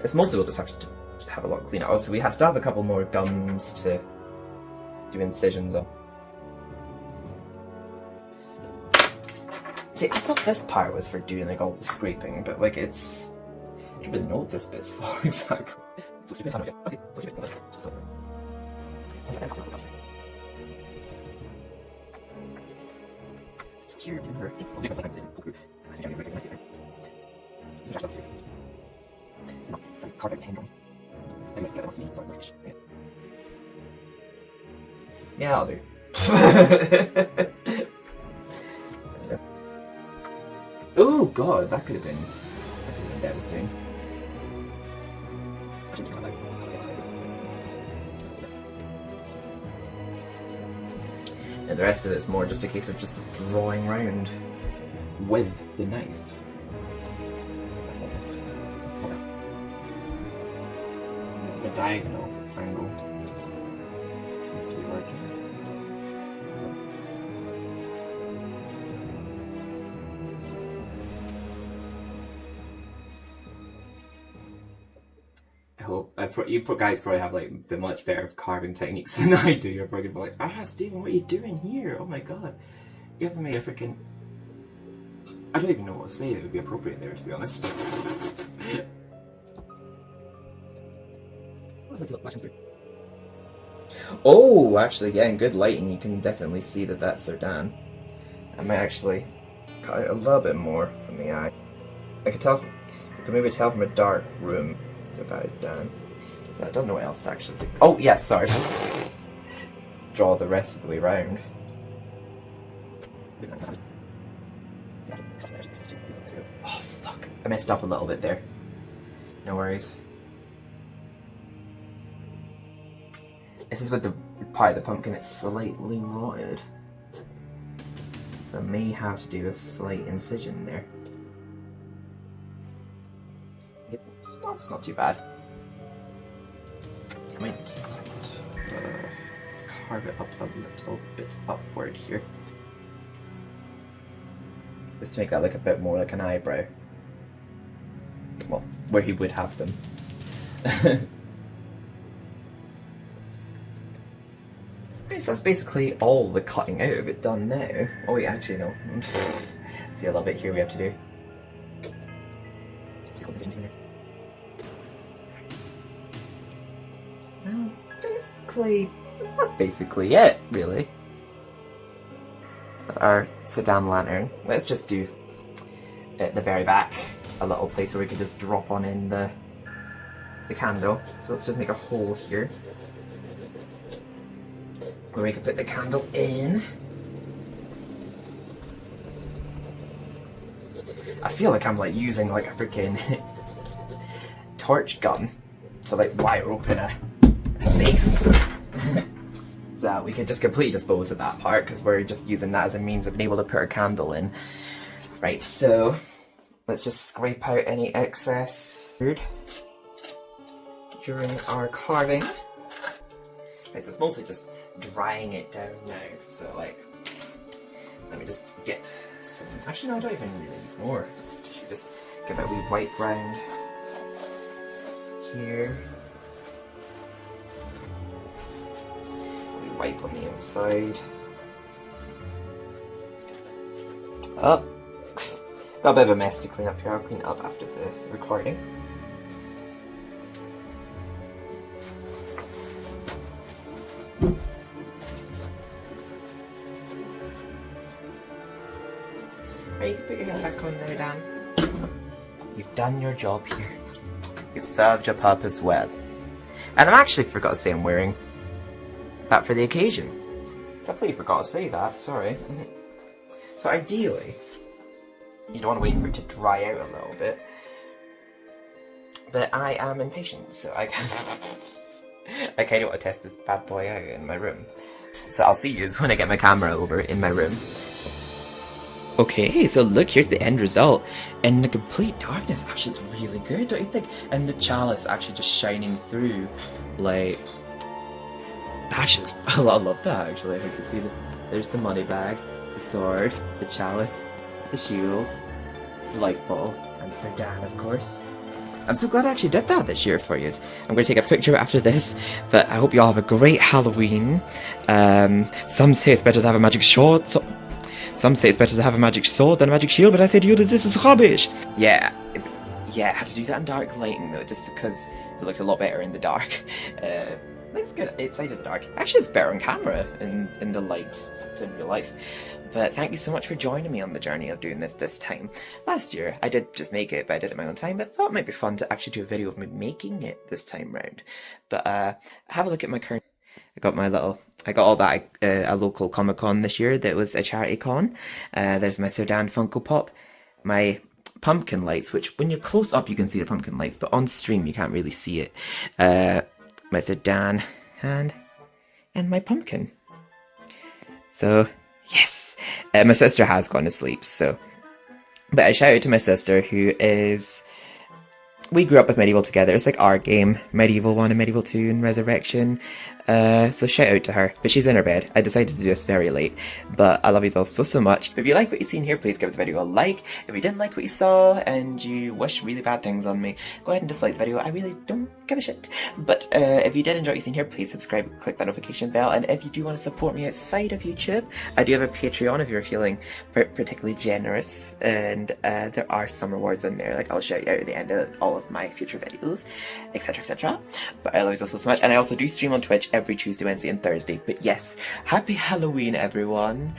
It's mostly we'll just have to have a lot of clean up. So we still have a couple more gums to do incisions on. See, I thought this part was for doing like all the scraping, but like it's... I don't really know what this bit's for exactly. It's here, timber. Yeah, I'll do. Oh god, that could have been devastating. And the rest of it's more just a case of just drawing round with the knife. The diagonal angle seems to be working. I hope you guys probably have like much better carving techniques than I do. You're probably gonna be like, Stephen, what are you doing here? Oh my god, you're giving me a freaking... I don't even know what to say that would be appropriate there, to be honest. Oh, actually, yeah, in good lighting, you can definitely see that that's Sardan. I might actually cut out a little bit more from the eye. I could maybe tell from a dark room that is Dan. So I don't know what else to actually do. Oh, yeah, sorry. Draw the rest of the way round. Oh, fuck. I messed up a little bit there. No worries. This is with the part of the pumpkin, it's slightly rotted. So I may have to do a slight incision there. That's not too bad. I might just carve it up a little bit upward here. Just to make that look a bit more like an eyebrow. Well, where he would have them. Okay, so that's basically all the cutting out of it done now. Oh wait, actually no. See a little bit here we have to do. That's basically it, really. That's our sedan lantern. Let's just do at the very back a little place where we can just drop on in the candle. So let's just make a hole here where we can put the candle in. I feel like I'm like using like a freaking torch gun to like wire open a safe. So we can just completely dispose of that part because we're just using that as a means of being able to put our candle in. Right, so let's just scrape out any excess food during our carving. Right, so it's mostly just drying it down now, so like, let me just get some, actually no, I don't even really need more. Just give it a wee wipe round here. A wee wipe on the inside. Up. Got a bit of a mess to clean up here, I'll clean it up after the recording. Right, you can put your head back on there, Dan. You've done your job here. You've served your purpose well. And I actually forgot to say I'm wearing that for the occasion. Completely forgot to say that, sorry. So ideally, you don't want to wait for it to dry out a little bit. But I am impatient, so I kind of want to test this bad boy out in my room. So I'll see you when I get my camera over in my room. Okay, so look, here's the end result. In the complete darkness, actually it's really good, don't you think? And the chalice actually just shining through, like... Actually, I love that actually. I can see there's the money bag, the sword, the chalice, the shield, the light ball, and Sir Dan, of course. I'm so glad I actually did that this year for you. I'm going to take a picture after this, but I hope you all have a great Halloween. Some say it's better to have a magic sword. Some say it's better to have a magic sword than a magic shield, but I say to you that this is rubbish. Yeah, I had to do that in dark lighting though, just because it looked a lot better in the dark. Looks good outside of the dark. Actually, it's better on camera in the light than in real life. But thank you so much for joining me on the journey of doing this time. Last year, I did just make it, but I did it my own time. But I thought it might be fun to actually do a video of me making it this time round. But have a look at my current... I got all that at a local Comic-Con this year that was a charity con. There's my Sir Dan Funko Pop, my pumpkin lights, which when you're close up you can see the pumpkin lights, but on stream you can't really see it. My Sir Dan hand, and my pumpkin. So, yes! My sister has gone to sleep, so... But a shout out to my sister, who is... We grew up with MediEvil together. It's like our game. MediEvil 1 and MediEvil 2 and Resurrection. So shout out to her. But she's in her bed. I decided to do this very late. But I love you all so much. If you like what you've seen here, please give the video a like. If you didn't like what you saw and you wish really bad things on me, go ahead and dislike the video. I really don't give a shit. But if you did enjoy what you've seen here, please subscribe and click that notification bell. And if you do want to support me outside of YouTube, I do have a Patreon if you're feeling particularly generous. And there are some rewards in there. Like I'll shout you out at the end of all of my future videos, etc, etc. But I love you all so much. And I also do stream on Twitch every Tuesday, Wednesday and Thursday. But yes, happy Halloween everyone.